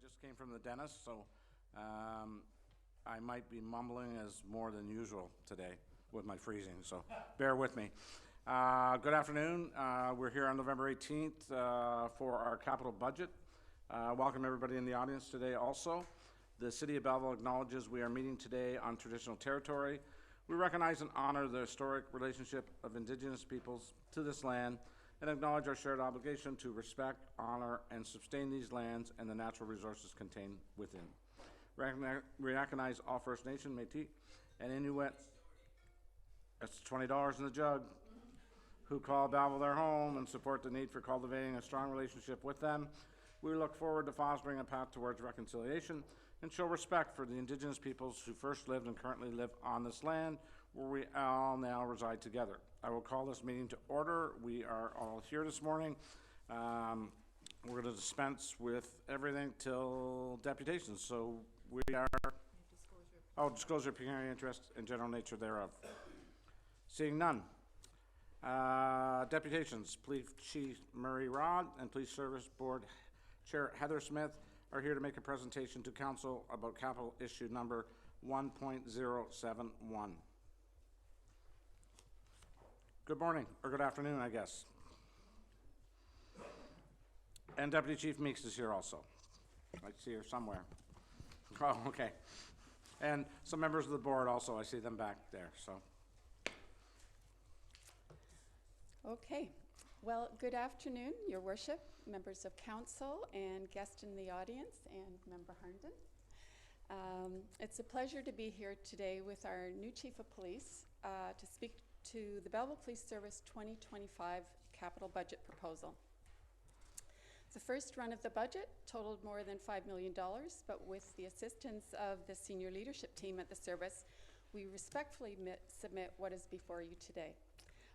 just came from the dentist, so I might be mumbling as more than usual today with my freezing, so bear with me. Good afternoon. We're here on November 18th for our capital budget. Welcome everybody in the audience today also. The City of Belleville acknowledges we are meeting today on traditional territory. We recognize and honor the historic relationship of Indigenous peoples to this land and acknowledge our shared obligation to respect, honor, and sustain these lands and the natural resources contained within. We recognize all First Nation, Métis, and Inuit, that's $20 in the jug, who call Belleville their home and support the need for cultivating a strong relationship with them. We look forward to fostering a path towards reconciliation and show respect for the Indigenous peoples who first lived and currently live on this land where we all now reside together. I will call this meeting to order. We are all here this morning. We're going to dispense with everything till deputations. So we are, disclosure of pecuniary interest and general nature thereof. Seeing none. Deputations, Police Chief Murray Rod and Police Service Board Chair Heather Smith are here to make a presentation to Council about capital issue number 1.071. Good morning, or good afternoon, I guess. And Deputy Chief Meeks is here also. I see her somewhere. Oh, okay. And some members of the board also, I see them back there, so. Okay. Well, good afternoon, Your Worship, members of council, and guests in the audience, and Member Harnden. It's a pleasure to be here today with our new Chief of Police to speak to the Belleville Police Service 2025 capital budget proposal. The first run of the budget totaled more than $5 million, but with the assistance of the senior leadership team at the service, we respectfully submit what is before you today.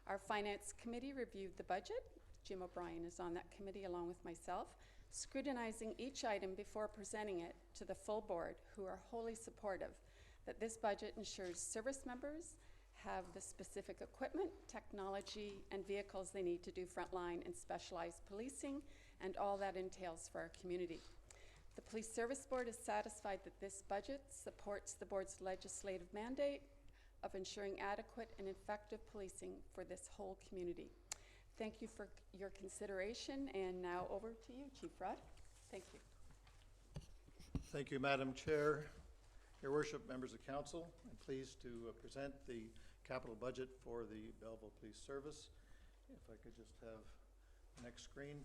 Our Finance Committee reviewed the budget. Jim O'Brien is on that committee along with myself, scrutinizing each item before presenting it to the full board, who are wholly supportive that this budget ensures service members have the specific equipment, technology, and vehicles they need to do frontline and specialized policing and all that entails for our community. The Police Service Board is satisfied that this budget supports the board's legislative mandate of ensuring adequate and effective policing for this whole community. Thank you for your consideration, and now over to you, Chief Rudd. Thank you. Thank you, Madam Chair. Your Worship, members of council, I'm pleased to present the capital budget for the Belleville Police Service. If I could just have next screen.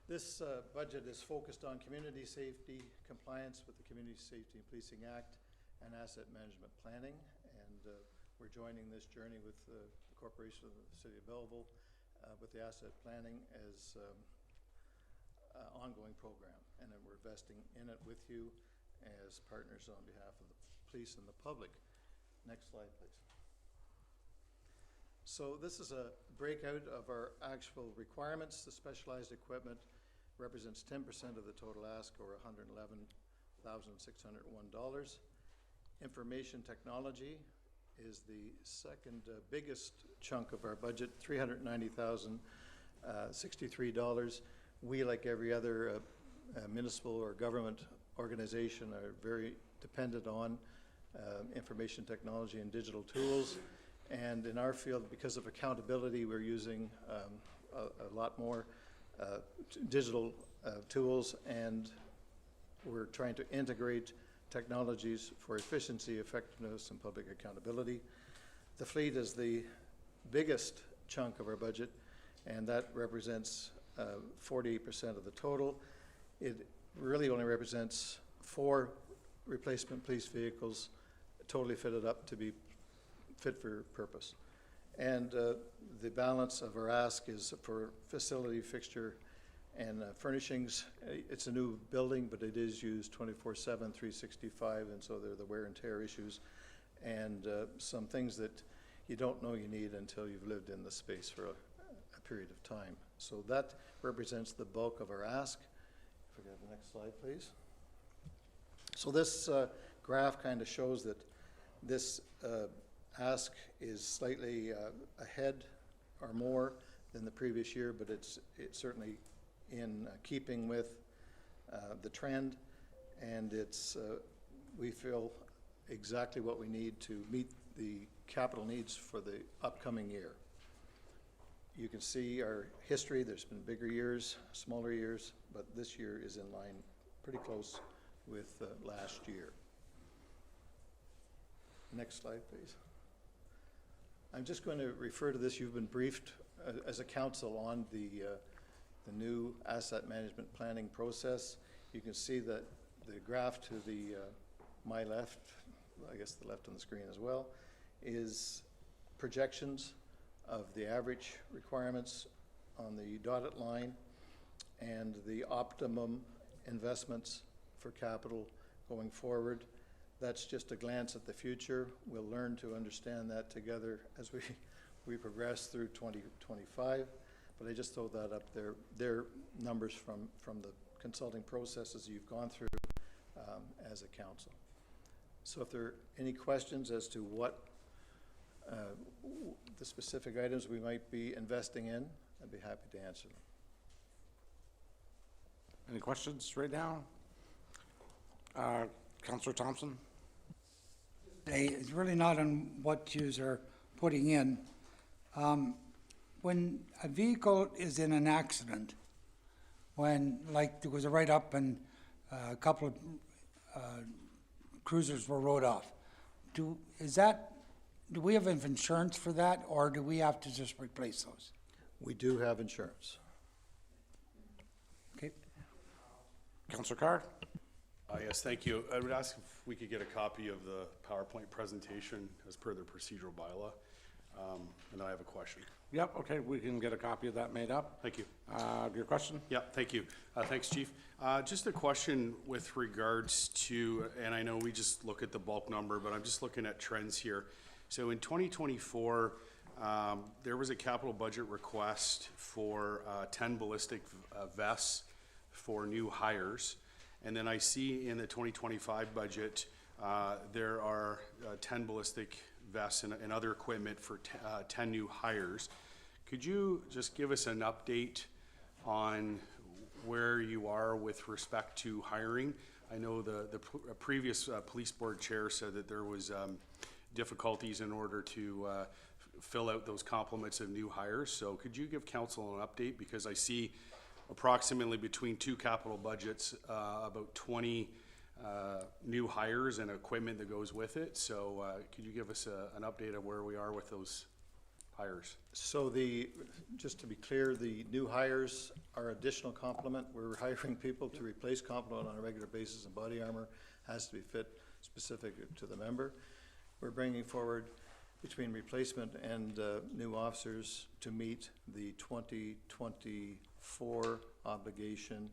This budget is focused on community safety, compliance with the Community Safety and Policing Act, and asset management planning. And we're joining this journey with the Corporation of the City of Belleville with the asset planning as an ongoing program. And then we're investing in it with you as partners on behalf of the police and the public. Next slide, please. So this is a breakout of our actual requirements. The specialized equipment represents 10% of the total ask, or $111,601. Information technology is the second biggest chunk of our budget, $390,063. We, like every other municipal or government organization, are very dependent on information technology and digital tools. And in our field, because of accountability, we're using a lot more digital tools, and we're trying to integrate technologies for efficiency, effectiveness, and public accountability. The fleet is the biggest chunk of our budget, and that represents 48% of the total. It really only represents 4 replacement police vehicles totally fitted up to be fit for purpose. And the balance of our ask is for facility, fixture, and furnishings. It's a new building, but it is used 24/7, 365, and so there are the wear and tear issues and some things that you don't know you need until you've lived in the space for a period of time. So that represents the bulk of our ask. If we could have the next slide, please. So this graph kind of shows that this ask is slightly ahead or more than the previous year, but it's certainly in keeping with the trend. and it's, we feel exactly what we need to meet the capital needs for the upcoming year. You can see our history. There's been bigger years, smaller years, but this year is in line pretty close with last year. Next slide, please. I'm just going to refer to this. You've been briefed as a council on the new asset management planning process. You can see that the graph to the my left, I guess the left on the screen as well, is projections of the average requirements on the dotted line and the optimum investments for capital going forward. That's just a glance at the future. We'll learn to understand that together as we progress through 2025. But I just throw that up there. They're numbers from the consulting processes you've gone through as a council. So if there are any questions as to what the specific items we might be investing in, I'd be happy to answer them. Any questions right now? Councillor Thompson? It's really not on what yous are putting in. When a vehicle is in an accident, when, like, there was a write-up and a couple of cruisers were rode off, do we have insurance for that, or do we have to just replace those? We do have insurance. Okay. Councillor Carr? Yes, thank you. I would ask if we could get a copy of the PowerPoint presentation as per the procedural bylaw. And I have a question. Yep, okay, we can get a copy of that made up. Thank you. Your question? Yeah, thank you. Thanks, Chief. Just a question with regards to, and I know we just look at the bulk number, but I'm just looking at trends here. So in 2024, there was a capital budget request for 10 ballistic vests for new hires. And then I see in the 2025 budget, there are 10 ballistic vests and other equipment for 10 new hires. Could you just give us an update on where you are with respect to hiring? I know the previous police board chair said that there was difficulties in order to fill out those complements of new hires. So could you give council an update? Because I see approximately between two capital budgets, about 20 new hires and equipment that goes with it. So could you give us an update of where we are with those hires? So just to be clear, the new hires are additional complement. We're hiring people to replace complement on a regular basis, and body armor has to be fit specific to the member. We're bringing forward between replacement and new officers to meet the 2024 obligation,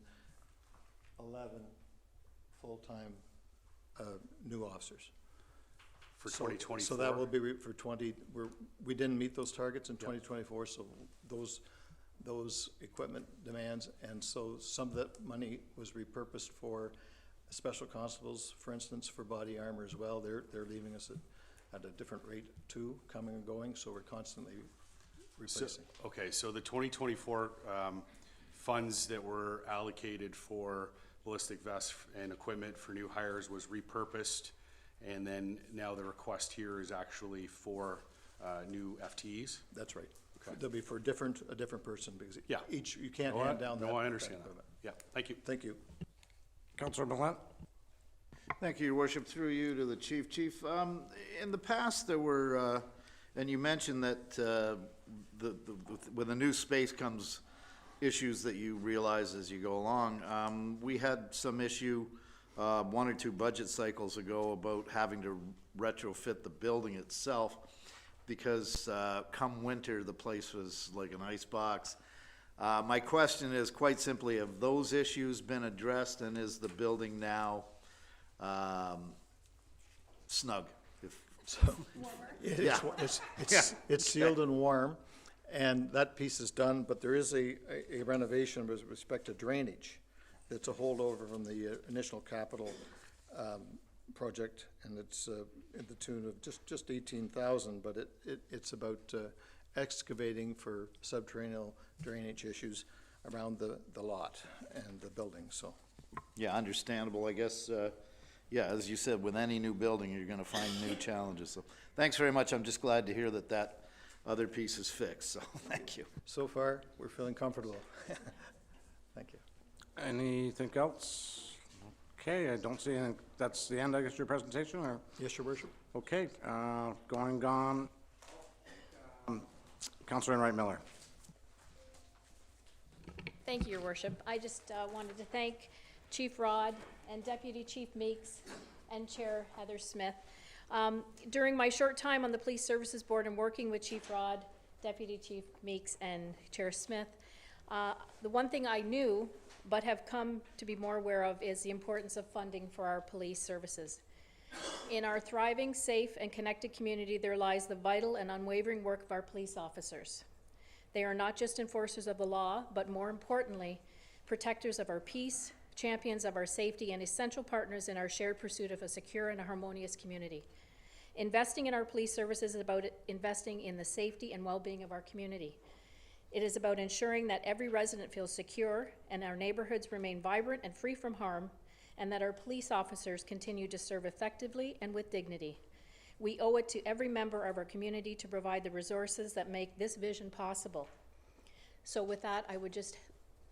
11 full-time new officers. For 2024? So that will be for 20, we didn't meet those targets in 2024, so those equipment demands, and so some of that money was repurposed for special constables, for instance, for body armor as well. They're leaving us at a different rate too, coming and going, so we're constantly replacing. Okay, so the 2024 funds that were allocated for ballistic vests and equipment for new hires was repurposed, and then now the request here is actually for new FTEs? That's right. Okay. They'll be for a different person, because Yeah. each, you can't hand down that. No, I understand that. that. Yeah, thank you. Thank you. Councillor Millet? Thank you, Your Worship. Through you to the Chief. Chief, in the past there were, and you mentioned that with the new space comes issues that you realize as you go along. We had some issue 1 or 2 budget cycles ago about having to retrofit the building itself because come winter the place was like an ice box. My question is quite simply, have those issues been addressed, and is the building now snug? It's sealed and warm, and that piece is done, but there is a renovation with respect to drainage. That's a holdover from the initial capital project, and it's at the tune of just 18,000, but it's about excavating for subterranean drainage issues around the lot and the building, so. Yeah, understandable, I guess, yeah, as you said, with any new building, you're gonna find new challenges, so, thanks very much, I'm just glad to hear that that other piece is fixed, so, thank you. So far, we're feeling comfortable. Thank you. Anything else? Okay, I don't see any, that's the end, I guess, of your presentation, or? Yes, Your Worship. Okay, going on. Councillor Enright Miller. Thank you, Your Worship. I just wanted to thank Chief Rod and Deputy Chief Meeks and Chair Heather Smith. During my short time on the Police Services Board and working with Chief Rod, Deputy Chief Meeks, and Chair Smith, the one thing I knew but have come to be more aware of is the importance of funding for our police services. In our thriving, safe, and connected community, there lies the vital and unwavering work of our police officers. They are not just enforcers of the law, but more importantly, protectors of our peace, champions of our safety, and essential partners in our shared pursuit of a secure and a harmonious community. Investing in our police services is about investing in the safety and well-being of our community. It is about ensuring that every resident feels secure and our neighborhoods remain vibrant and free from harm, and that our police officers continue to serve effectively and with dignity. We owe it to every member of our community to provide the resources that make this vision possible. So with that, I would just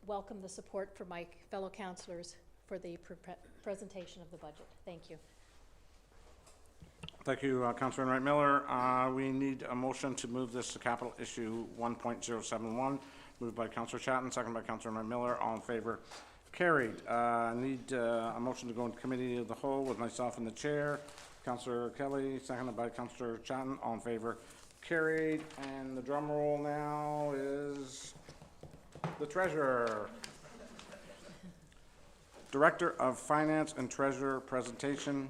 welcome the support from my fellow councillors for the presentation of the budget. Thank you. Thank you, Councillor Enright Miller. We need a motion to move this to capital issue 1.071. Moved by Councillor Chatton, second by Councillor Enright Miller. All in favor? Carried. Need a motion to go into committee of the whole with myself in the chair. Councillor Kelly, seconded by Councillor Chatton. All in favor? Carried. And the drum roll now is the treasurer. Director of Finance and Treasurer presentation,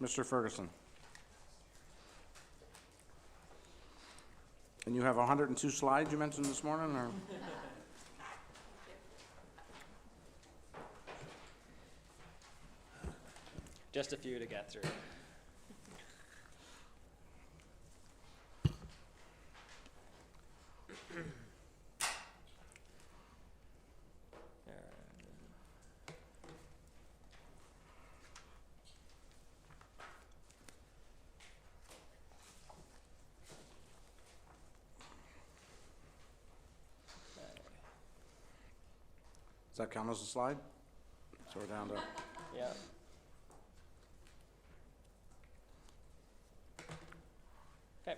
Mr. Ferguson. And you have 102 slides you mentioned this morning, or? Just a few to get through. Does that count as a slide? So we're down to, Yeah. Okay.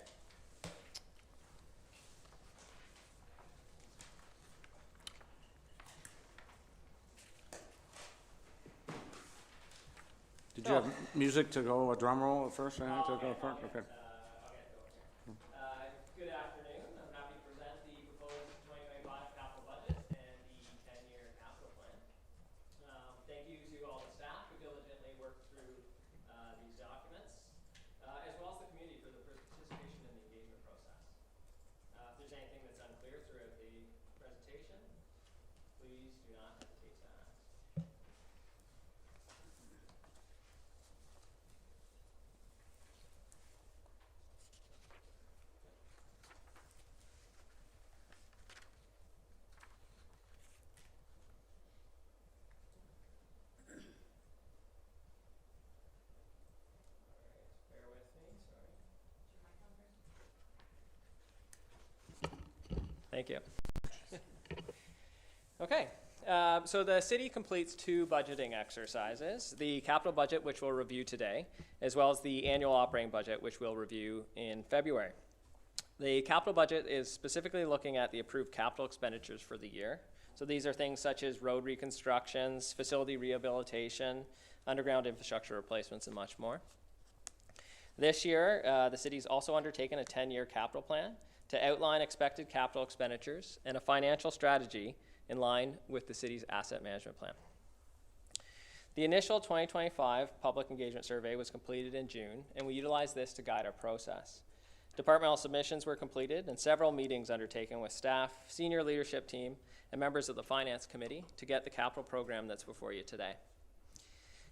did you have music to go, a drum roll at first, anything to go first? Okay. Good afternoon. I'm happy to present the proposed 2025 capital budget and the 10-year capital plan. Thank you to all the staff who diligently worked through these documents, as well as the community for the participation in the engagement process. If there's anything that's unclear throughout the presentation, please do not hesitate to ask. Bear with me, sorry. Thank you. Okay, so the city completes 2 budgeting exercises, the capital budget, which we'll review today, as well as the annual operating budget, which we'll review in February. The capital budget is specifically looking at the approved capital expenditures for the year. So these are things such as road reconstructions, facility rehabilitation, underground infrastructure replacements, and much more. This year, the city's also undertaken a 10-year capital plan to outline expected capital expenditures and a financial strategy in line with the city's asset management plan. The initial 2025 public engagement survey was completed in June, and we utilized this to guide our process. Departmental submissions were completed and several meetings undertaken with staff, senior leadership team, and members of the Finance Committee to get the capital program that's before you today.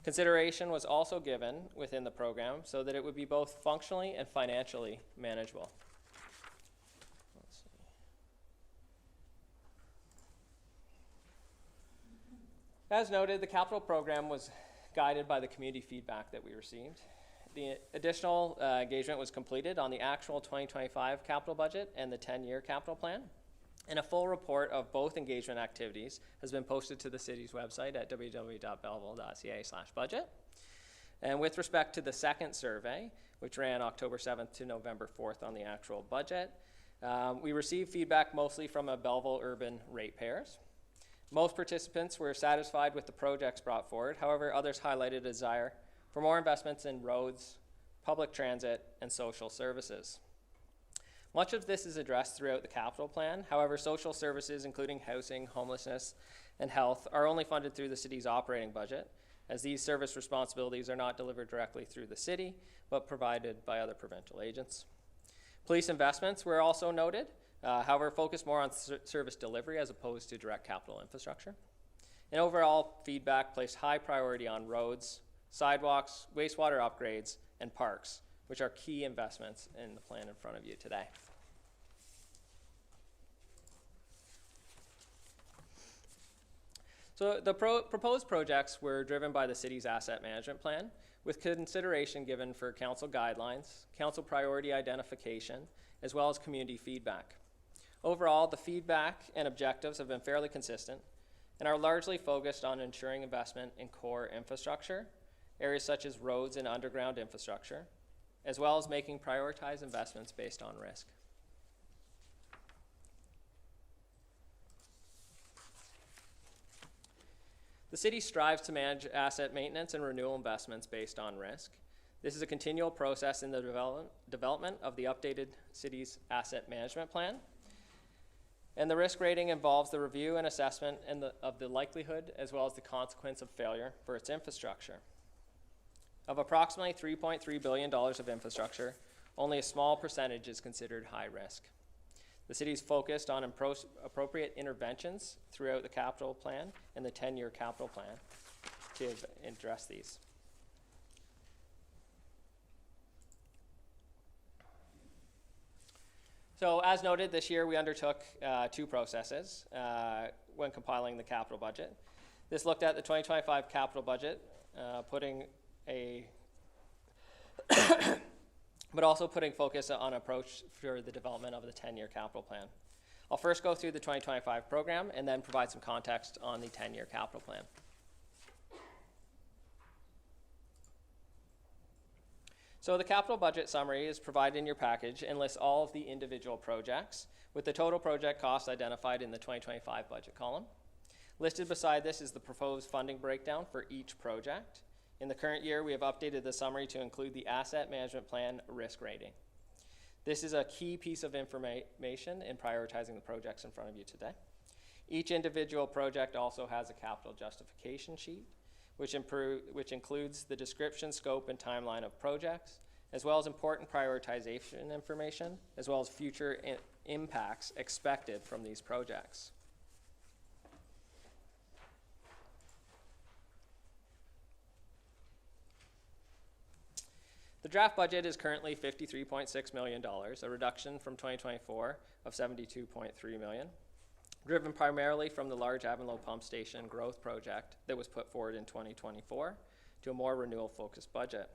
Consideration was also given within the program so that it would be both functionally and financially manageable. Let's see. As noted, the capital program was guided by the community feedback that we received. The additional engagement was completed on the actual 2025 capital budget and the 10-year capital plan. And a full report of both engagement activities has been posted to the city's website at www.belleville.ca/budget. And with respect to the second survey, which ran October 7th to November 4th on the actual budget, we received feedback mostly from Belleville urban ratepayers. Most participants were satisfied with the projects brought forward. However, others highlighted a desire for more investments in roads, public transit, and social services. Much of this is addressed throughout the capital plan. However, social services, including housing, homelessness, and health, are only funded through the city's operating budget, as these service responsibilities are not delivered directly through the city, but provided by other provincial agents. Police investments were also noted, however, focused more on service delivery as opposed to direct capital infrastructure. And overall, feedback placed high priority on roads, sidewalks, wastewater upgrades, and parks, which are key investments in the plan in front of you today. So the proposed projects were driven by the city's asset management plan, with consideration given for council guidelines, council priority identification, as well as community feedback. Overall, the feedback and objectives have been fairly consistent and are largely focused on ensuring investment in core infrastructure, areas such as roads and underground infrastructure, as well as making prioritized investments based on risk. The city strives to manage asset maintenance and renewal investments based on risk. This is a continual process in the development of the updated city's asset management plan. And the risk rating involves the review and assessment of the likelihood as well as the consequence of failure for its infrastructure. Of approximately $3.3 billion of infrastructure, only a small percentage is considered high risk. The city is focused on appropriate interventions throughout the capital plan and the 10-year capital plan to address these. So as noted, this year we undertook two processes when compiling the capital budget. This looked at the 2025 capital budget, but also putting focus on approach for the development of the 10-year capital plan. I'll first go through the 2025 program and then provide some context on the 10-year capital plan. So the capital budget summary is provided in your package and lists all of the individual projects with the total project cost identified in the 2025 budget column. Listed beside this is the proposed funding breakdown for each project. In the current year, we have updated the summary to include the asset management plan risk rating. This is a key piece of information in prioritizing the projects in front of you today. Each individual project also has a capital justification sheet, which includes the description, scope, and timeline of projects, as well as important prioritization information, as well as future impacts expected from these projects. The draft budget is currently $53.6 million, a reduction from 2024 of $72.3 million, driven primarily from the large Avonlow Pump Station growth project that was put forward in 2024 to a more renewal-focused budget.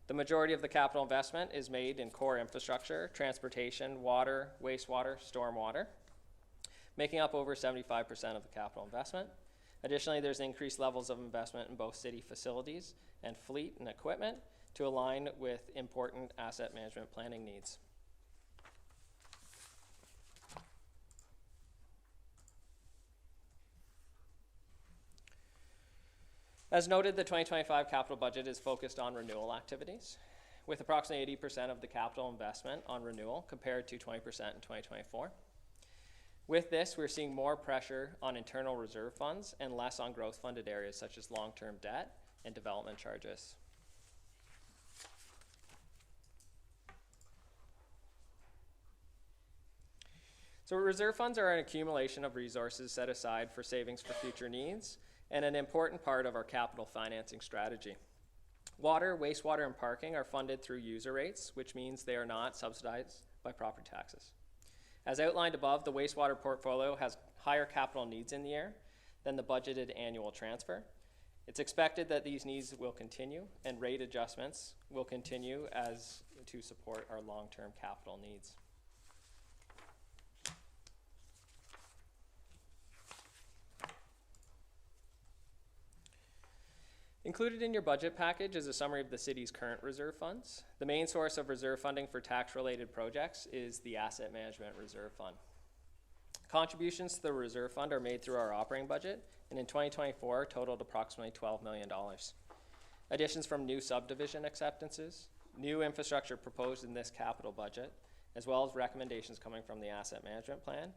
The majority of the capital investment is made in core infrastructure, transportation, water, wastewater, stormwater, making up over 75% of the capital investment. Additionally, there's increased levels of investment in both city facilities and fleet and equipment to align with important asset management planning needs. As noted, the 2025 capital budget is focused on renewal activities, with approximately 80% of the capital investment on renewal compared to 20% in 2024. With this, we're seeing more pressure on internal reserve funds and less on growth-funded areas such as long-term debt and development charges. So reserve funds are an accumulation of resources set aside for savings for future needs and an important part of our capital financing strategy. Water, wastewater, and parking are funded through user rates, which means they are not subsidized by property taxes. As outlined above, the wastewater portfolio has higher capital needs in the year. than the budgeted annual transfer. It's expected that these needs will continue and rate adjustments will continue as to support our long-term capital needs. Included in your budget package is a summary of the city's current reserve funds. The main source of reserve funding for tax-related projects is the Asset Management Reserve Fund. Contributions to the reserve fund are made through our operating budget, and in 2024 totaled approximately $12 million. Additions from new subdivision acceptances, new infrastructure proposed in this capital budget, as well as recommendations coming from the asset management plan,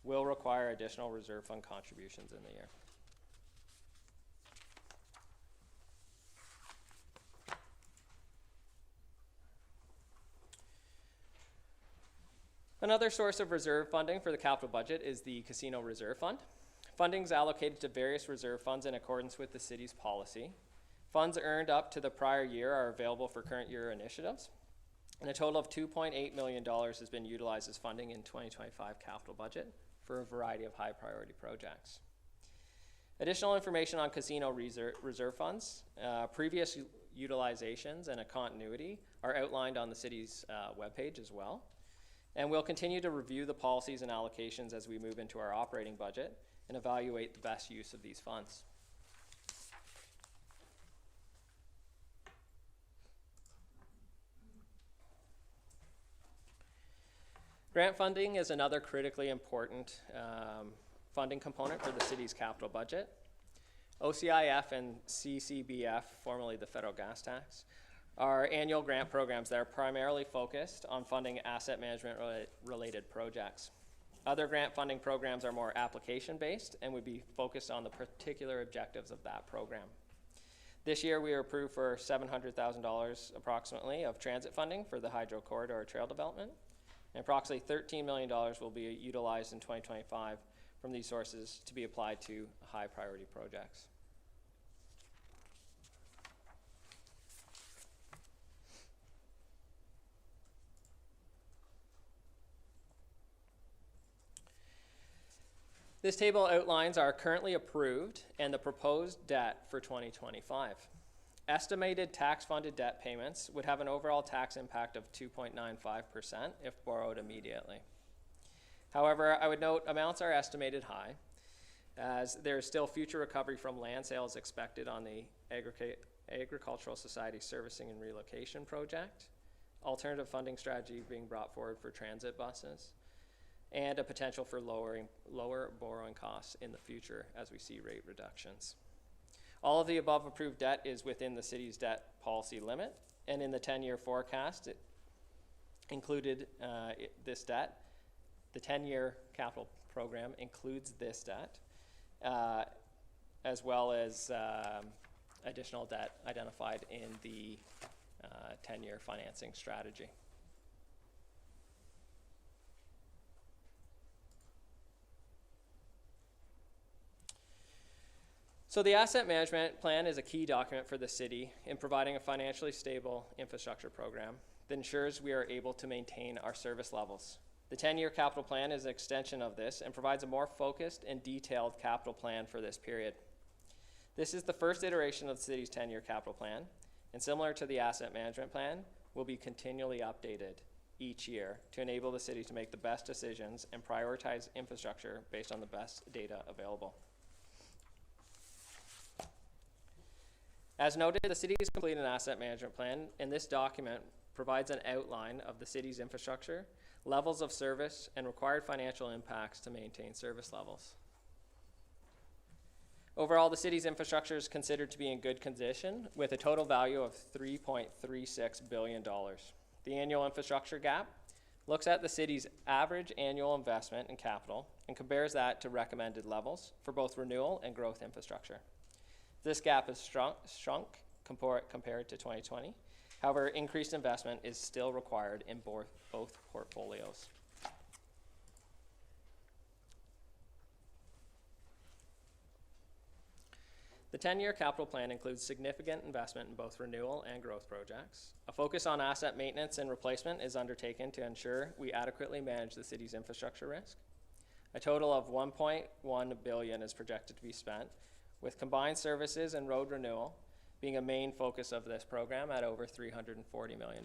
will require additional reserve fund contributions in the year. Another source of reserve funding for the capital budget is the Casino Reserve Fund. Funding is allocated to various reserve funds in accordance with the city's policy. Funds earned up to the prior year are available for current year initiatives, and a total of $2.8 million has been utilized as funding in 2025 capital budget for a variety of high priority projects. Additional information on casino reserve funds, previous utilizations, and a continuity are outlined on the city's webpage as well. And we'll continue to review the policies and allocations as we move into our operating budget and evaluate the best use of these funds. Grant funding is another critically important funding component for the city's capital budget. OCIF and CCBF, formerly the federal gas tax, are annual grant programs that are primarily focused on funding asset management related projects. Other grant funding programs are more application based and would be focused on the particular objectives of that program. This year we are approved for $700,000 approximately of transit funding for the Hydro Corridor trail development, and approximately $13 million will be utilized in 2025 from these sources to be applied to high priority projects. This table outlines our currently approved and the proposed debt for 2025. Estimated tax-funded debt payments would have an overall tax impact of 2.95% if borrowed immediately. However, I would note amounts are estimated high, as there is still future recovery from land sales expected on the Agricultural Society Servicing and Relocation Project, alternative funding strategy being brought forward for transit buses, and a potential for lower borrowing costs in the future as we see rate reductions. All of the above approved debt is within the city's debt policy limit, and in the 10-year forecast, it included this debt. The 10-year capital program includes this debt, as well as additional debt identified in the 10-year financing strategy. So the asset management plan is a key document for the city in providing a financially stable infrastructure program that ensures we are able to maintain our service levels. The 10-year capital plan is an extension of this and provides a more focused and detailed capital plan for this period. This is the first iteration of the city's 10-year capital plan, and similar to the asset management plan, will be continually updated each year to enable the city to make the best decisions and prioritize infrastructure based on the best data available. As noted, the city has completed an asset management plan, and this document provides an outline of the city's infrastructure, levels of service, and required financial impacts to maintain service levels. Overall, the city's infrastructure is considered to be in good condition with a total value of $3.36 billion. The annual infrastructure gap looks at the city's average annual investment in capital and compares that to recommended levels for both renewal and growth infrastructure. This gap has shrunk compared to 2020. However, increased investment is still required in both portfolios. The 10-year capital plan includes significant investment in both renewal and growth projects. A focus on asset maintenance and replacement is undertaken to ensure we adequately manage the city's infrastructure risk. A total of 1.1 billion is projected to be spent, with combined services and road renewal being a main focus of this program at over $340 million.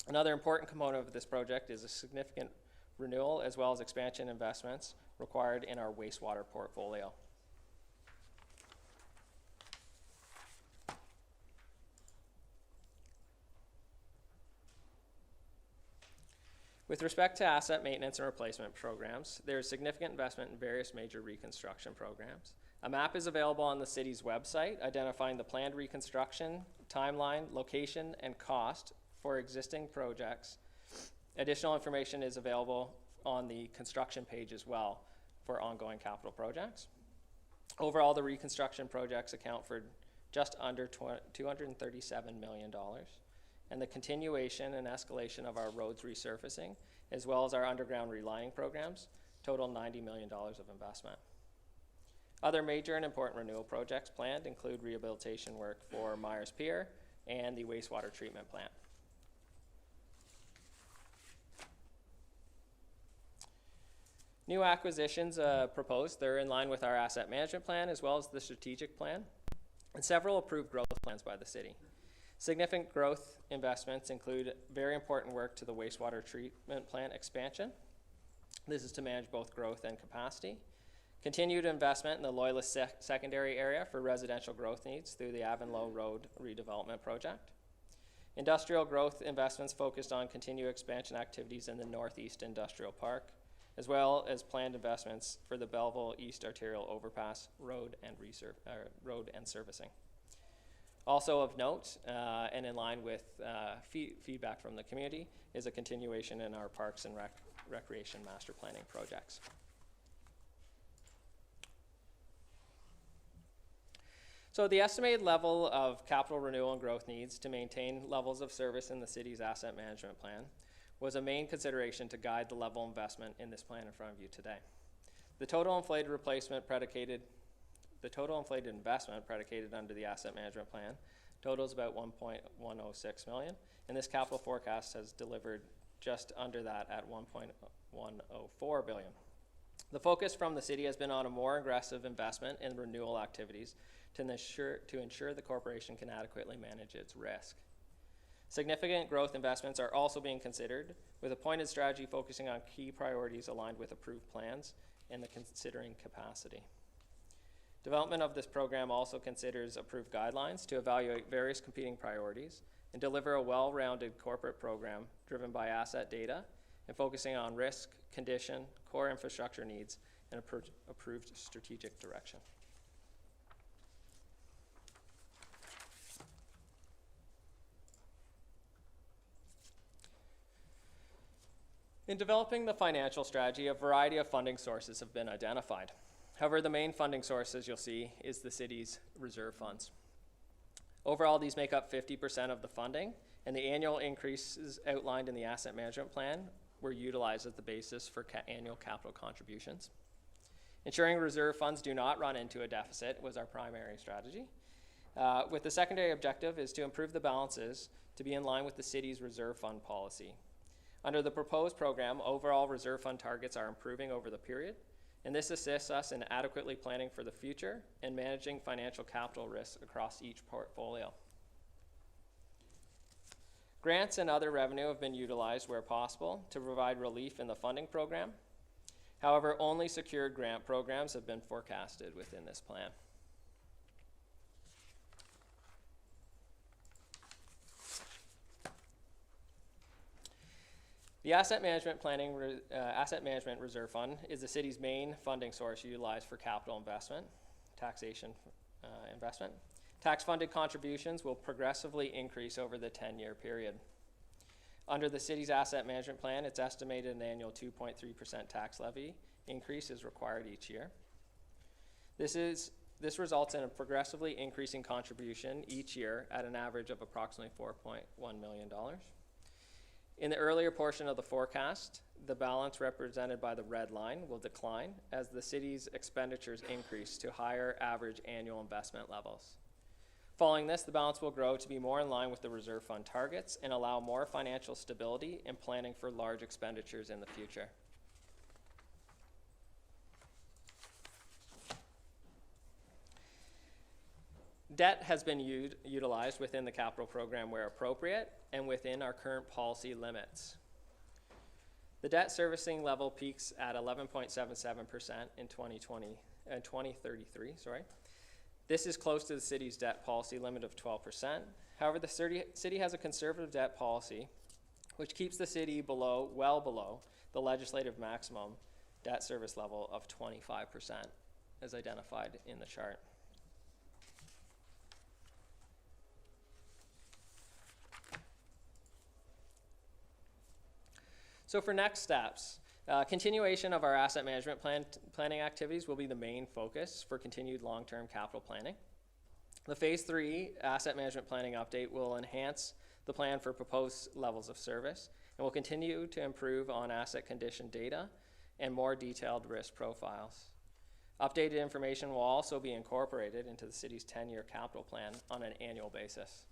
Another important component of this project is a significant renewal as well as expansion investments required in our wastewater portfolio. With respect to asset maintenance and replacement programs, there is significant investment in various major reconstruction programs. A map is available on the city's website identifying the planned reconstruction, timeline, location, and cost for existing projects. Additional information is available on the construction page as well for ongoing capital projects. Overall, the reconstruction projects account for just under $237 million. And the continuation and escalation of our roads resurfacing, as well as our underground relining programs, total $90 million of investment. Other major and important renewal projects planned include rehabilitation work for Myers Pier and the wastewater treatment plant. New acquisitions proposed, they're in line with our asset management plan as well as the strategic plan, and several approved growth plans by the city. Significant growth investments include very important work to the wastewater treatment plant expansion. This is to manage both growth and capacity. Continued investment in the Loyalist secondary area for residential growth needs through the Avonlow Road redevelopment project. Industrial growth investments focused on continued expansion activities in the Northeast Industrial Park, as well as planned investments for the Belleville East Arterial Overpass road and servicing. Also of note, and in line with feedback from the community, is a continuation in our parks and recreation master planning projects. So the estimated level of capital renewal and growth needs to maintain levels of service in the city's asset management plan was a main consideration to guide the level of investment in this plan in front of you today. The total inflated investment predicated under the asset management plan totals about $1.106 million, and this capital forecast has delivered just under that at $1.104 billion. The focus from the city has been on a more aggressive investment in renewal activities to ensure the corporation can adequately manage its risk. Significant growth investments are also being considered, with a pointed strategy focusing on key priorities aligned with approved plans and the considering capacity. Development of this program also considers approved guidelines to evaluate various competing priorities and deliver a well-rounded corporate program driven by asset data and focusing on risk, condition, core infrastructure needs, and approved strategic direction. In developing the financial strategy, a variety of funding sources have been identified. However, the main funding source, as you'll see, is the city's reserve funds. Overall, these make up 50% of the funding, and the annual increases outlined in the asset management plan were utilized as the basis for annual capital contributions. Ensuring reserve funds do not run into a deficit was our primary strategy, with the secondary objective is to improve the balances to be in line with the city's reserve fund policy. Under the proposed program, overall reserve fund targets are improving over the period, and this assists us in adequately planning for the future and managing financial capital risks across each portfolio. Grants and other revenue have been utilized where possible to provide relief in the funding program. However, only secured grant programs have been forecasted within this plan. The Asset Management Reserve Fund is the city's main funding source utilized for capital investment, taxation investment. Tax-funded contributions will progressively increase over the 10-year period. Under the city's asset management plan, it's estimated an annual 2.3% tax levy increase is required each year. This results in a progressively increasing contribution each year at an average of approximately $4.1 million. In the earlier portion of the forecast, the balance represented by the red line will decline as the city's expenditures increase to higher average annual investment levels. Following this, the balance will grow to be more in line with the reserve fund targets and allow more financial stability in planning for large expenditures in the future. Debt has been utilized within the capital program where appropriate and within our current policy limits. The debt servicing level peaks at 11.77% in 2033, sorry. This is close to the city's debt policy limit of 12%. However, the city has a conservative debt policy which keeps the city well below the legislative maximum debt service level of 25% as identified in the chart. So for next steps, continuation of our asset management planning activities will be the main focus for continued long-term capital planning. The Phase 3 asset management planning update will enhance the plan for proposed levels of service and will continue to improve on asset condition data and more detailed risk profiles. Updated information will also be incorporated into the city's 10-year capital plan on an annual basis.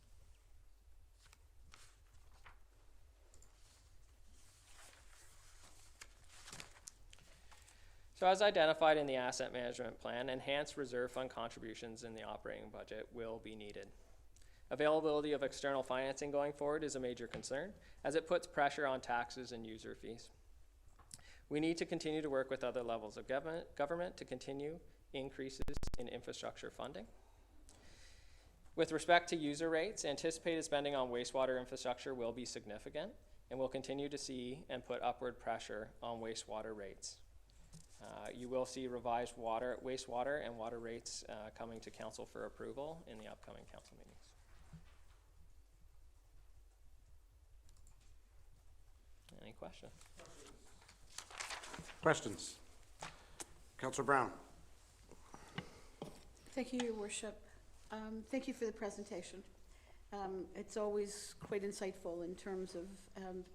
So as identified in the asset management plan, enhanced reserve fund contributions in the operating budget will be needed. Availability of external financing going forward is a major concern as it puts pressure on taxes and user fees. We need to continue to work with other levels of government to continue increases in infrastructure funding. With respect to user rates, anticipated spending on wastewater infrastructure will be significant and will continue to see and put upward pressure on wastewater rates. You will see revised wastewater and water rates coming to council for approval in the upcoming council meetings. Any questions? Questions? Councillor Brown. Thank you, Your Worship. Thank you for the presentation. It's always quite insightful in terms of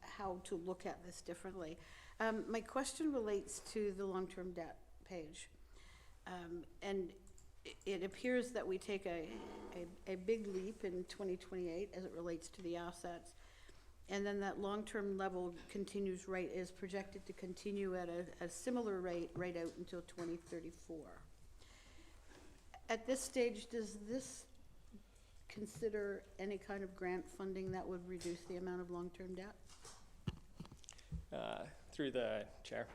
how to look at this differently. My question relates to the long-term debt page. And it appears that we take a big leap in 2028 as it relates to the assets. And then that long-term level is projected to continue at a similar rate right out until 2034. At this stage, does this consider any kind of grant funding that would reduce the amount of long-term debt? Through the chair.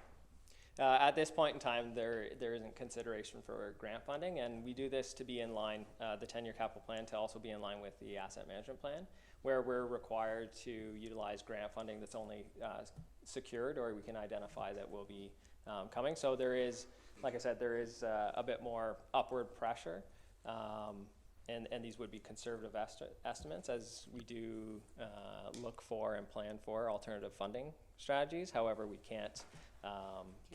At this point in time, there isn't consideration for grant funding, and we do this to be in line, the 10-year capital plan to also be in line with the asset management plan, where we're required to utilize grant funding that's only secured or we can identify that will be coming. So there is, like I said, there is a bit more upward pressure, and these would be conservative estimates as we do look for and plan for alternative funding strategies. However, we can't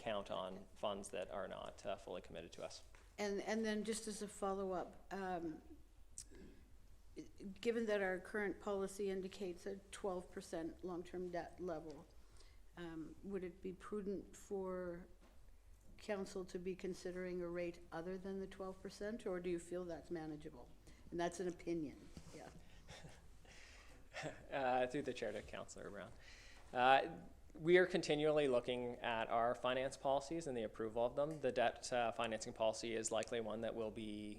count on funds that are not fully committed to us. And then just as a follow-up, given that our current policy indicates a 12% long-term debt level, would it be prudent for council to be considering a rate other than the 12%, or do you feel that's manageable? And that's an opinion, yeah. Through the chair to Councillor Brown. We are continually looking at our finance policies and the approval of them. The debt financing policy is likely one that we'll be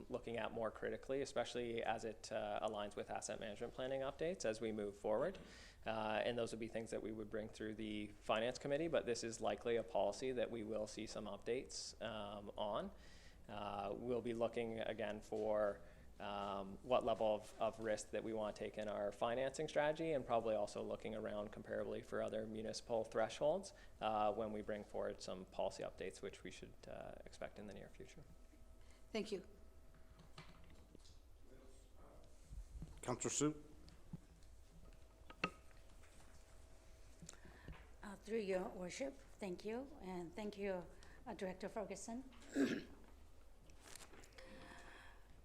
looking at more critically, especially as it aligns with asset management planning updates as we move forward. And those would be things that we would bring through the finance committee, but this is likely a policy that we will see some updates on. We'll be looking again for what level of risk that we want to take in our financing strategy, and probably also looking around comparably for other municipal thresholds when we bring forward some policy updates, which we should expect in the near future. Thank you. Councillor Sue. Through your worship, thank you, and thank you, Director Ferguson.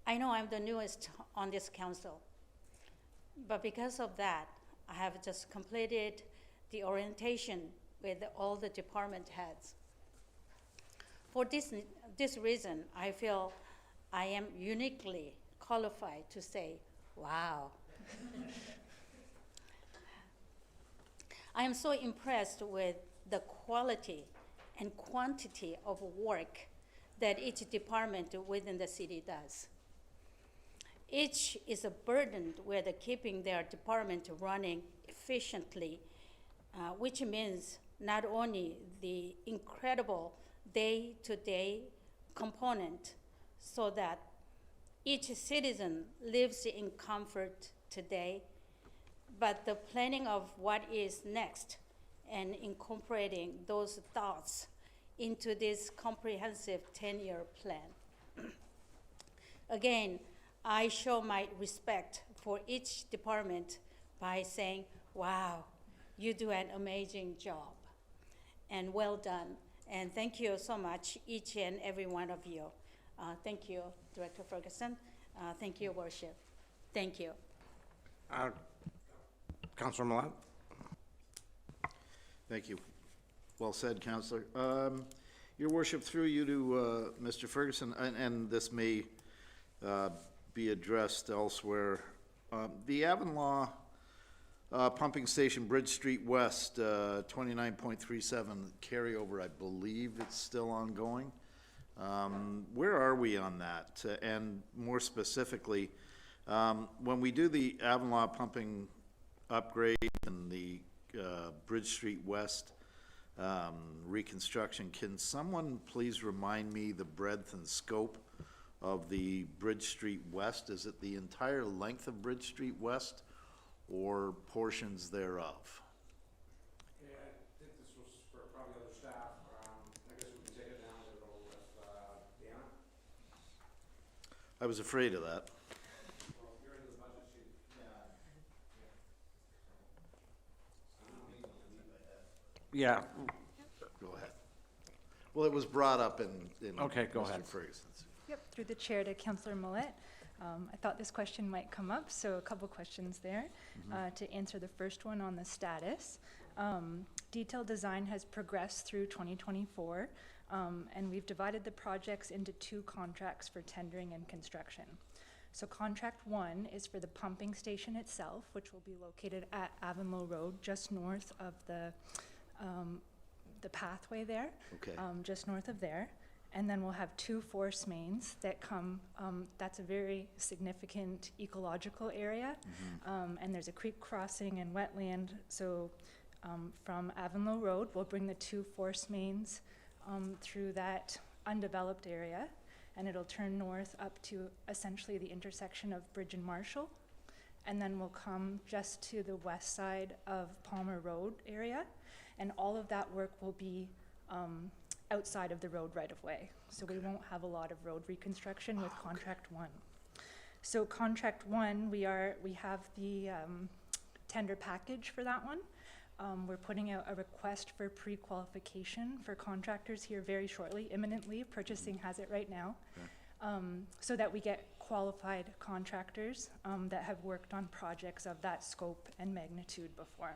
I know I'm the newest on this council, but because of that, I have just completed the orientation with all the department heads. For this reason, I feel I am uniquely qualified to say, wow. I am so impressed with the quality and quantity of work that each department within the city does. each is burdened with keeping their department running efficiently, which means not only the incredible day-to-day component so that each citizen lives in comfort today, but the planning of what is next and incorporating those thoughts into this comprehensive 10-year plan. Again, I show my respect for each department by saying, wow, you do an amazing job, and well done. And thank you so much, each and every one of you. Thank you, Director Ferguson. Thank you, Worship. Thank you. Councilor Millet? Thank you. Well said, Councillor. Your worship, through you to Mr. Ferguson, and this may be addressed elsewhere. The Avonlaw Pumping Station, Bridge Street West, 29.37 carryover, I believe it's still ongoing. Where are we on that? And more specifically, when we do the Avonlaw pumping upgrade and the Bridge Street West reconstruction, can someone please remind me the breadth and scope of the Bridge Street West? Is it the entire length of Bridge Street West or portions thereof? Yeah, I think this was for probably other staff. I guess we can take it down to go with Deanna. I was afraid of that. Well, you're into the budget sheet. Yeah. Go ahead. Well, it was brought up in Okay, go Mr. ahead. Ferguson's. Yep, through the chair to Councillor Millette. I thought this question might come up, so a couple questions there. To answer the first one on the status, detailed design has progressed through 2024, and we've divided the projects into 2 contracts for tendering and construction. So contract 1 is for the pumping station itself, which will be located at Avonlow Road, just north of the pathway there, Okay. just north of there. And then we'll have 2 force mains that come, that's a very significant ecological area. And there's a creek crossing and wetland. So from Avonlow Road, we'll bring the 2 force mains through that undeveloped area. And it'll turn north up to essentially the intersection of Bridge and Marshall. And then we'll come just to the west side of Palmer Road area. And all of that work will be outside of the road right-of-way. So we won't have a lot of road reconstruction with contract 1. So contract 1, we have the tender package for that one. We're putting out a request for pre-qualification for contractors here very shortly, imminently. Purchasing has it right now. So that we get qualified contractors that have worked on projects of that scope and magnitude before.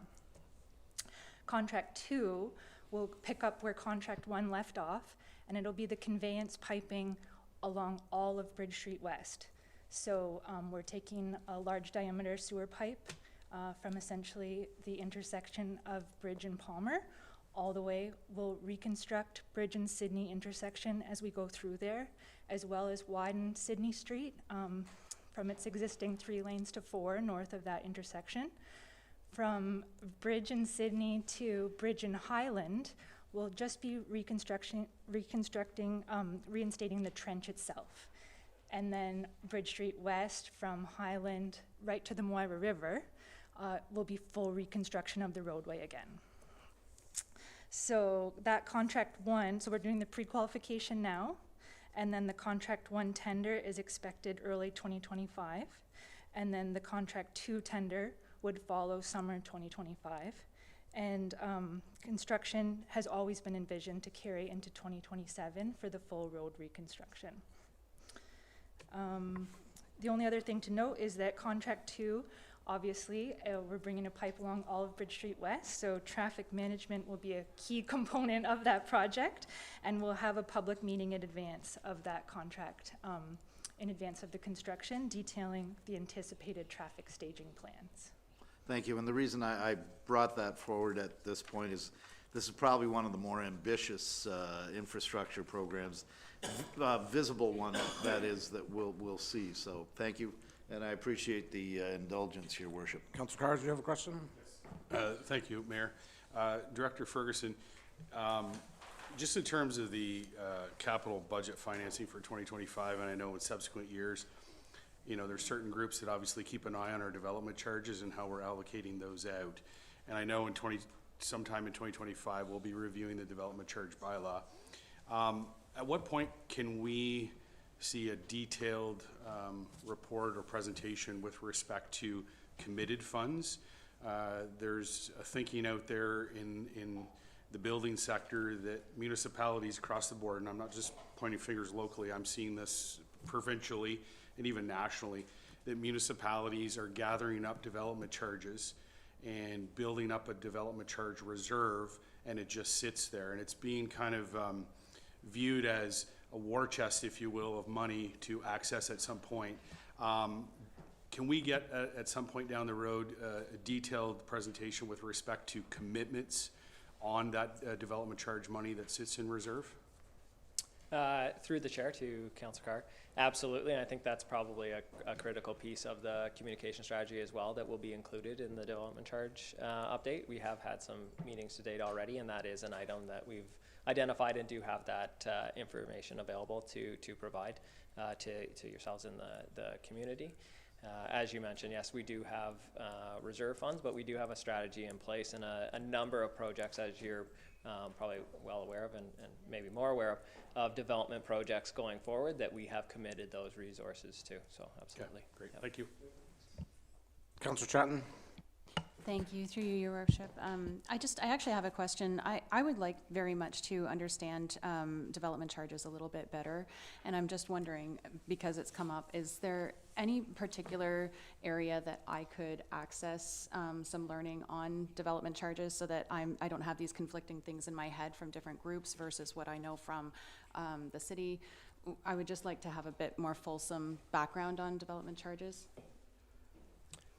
Contract 2 will pick up where contract 1 left off, and it'll be the conveyance piping along all of Bridge Street West. So we're taking a large diameter sewer pipe from essentially the intersection of Bridge and Palmer all the way. We'll reconstruct Bridge and Sydney intersection as we go through there, as well as widen Sydney Street from its existing 3 lanes to 4 north of that intersection. From Bridge and Sydney to Bridge and Highland, we'll just be reinstating the trench itself. And then Bridge Street West from Highland right to the Moira River will be full reconstruction of the roadway again. So that contract 1, so we're doing the pre-qualification now, and then the contract 1 tender is expected early 2025, and then the contract 2 tender would follow summer 2025. And construction has always been envisioned to carry into 2027 for the full road reconstruction. The only other thing to note is that contract 2, obviously, we're bringing a pipe along all of Bridge Street West, so traffic management will be a key component of that project, and we'll have a public meeting in advance of that contract, in advance of the construction, detailing the anticipated traffic staging plans. Thank you, and the reason I brought that forward at this point is this is probably one of the more ambitious infrastructure programs, visible one that is, that we'll see. So thank you, and I appreciate the indulgence, Your Worship. Councilor Cars, do you have a question? Thank you, Mayor. Director Ferguson, just in terms of the capital budget financing for 2025, and I know in subsequent years, you know, there's certain groups that obviously keep an eye on our development charges and how we're allocating those out. And I know sometime in 2025, we'll be reviewing the development charge bylaw. At what point can we see a detailed report or presentation with respect to committed funds? There's a thinking out there in the building sector that municipalities across the board, and I'm not just pointing fingers locally, I'm seeing this provincially and even nationally, that municipalities are gathering up development charges and building up a development charge reserve, and it just sits there, and it's being kind of viewed as a war chest, if you will, of money to access at some point. Can we get at some point down the road a detailed presentation with respect to commitments on that development charge money that sits in reserve? Through the chair to Councilor Carr, absolutely, and I think that's probably a critical piece of the communication strategy as well that will be included in the development charge update. We have had some meetings to date already, and that is an item that we've identified and do have that information available to provide to yourselves in the community. As you mentioned, yes, we do have reserve funds, but we do have a strategy in place and a number of projects, as you're probably well aware of and maybe more aware of development projects going forward that we have committed those resources to. So absolutely. Okay, great. Yep. Thank you. Councilor Chatton? Thank you, through you, Your Worship. I actually have a question. I would like very much to understand development charges a little bit better, and I'm just wondering, because it's come up, is there any particular area that I could access some learning on development charges so that I don't have these conflicting things in my head from different groups versus what I know from the city? I would just like to have a bit more fulsome background on development charges.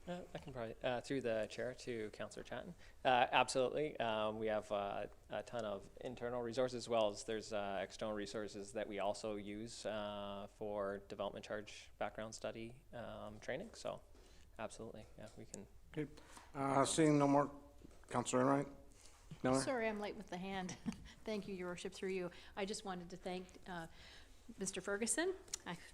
I can probably, through the chair to Councillor Chatton. Absolutely. We have a ton of internal resources as well as there's external resources that we also use for development charge background study training. So absolutely, yeah, we can. Okay. Seeing no more, Councillor Enright? No? Sorry, I'm late with the hand. Thank you, Your Worship, through you. I just wanted to thank Mr. Ferguson,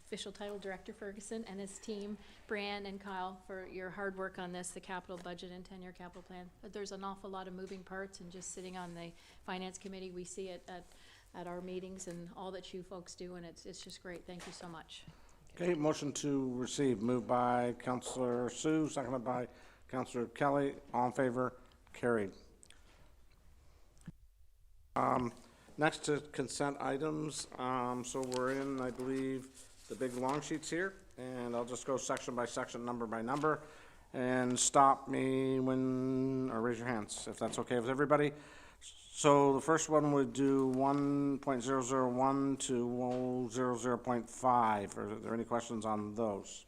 official title Director Ferguson, and his team, Brian and Kyle, for your hard work on this, the capital budget and 10-year capital plan. There's an awful lot of moving parts, and just sitting on the Finance Committee, we see it at our meetings and all that you folks do, and it's just great. Thank you so much. Okay, motion to receive, moved by Councillor Sue, seconded by Councillor Kelly. All in favor? Carried. Next to consent items, so we're in, I believe, the big long sheets here, and I'll just go section by section, number by number, and stop me when, or raise your hands, if that's okay with everybody. So the first one would do 1.001 to 00.5. Are there any questions on those?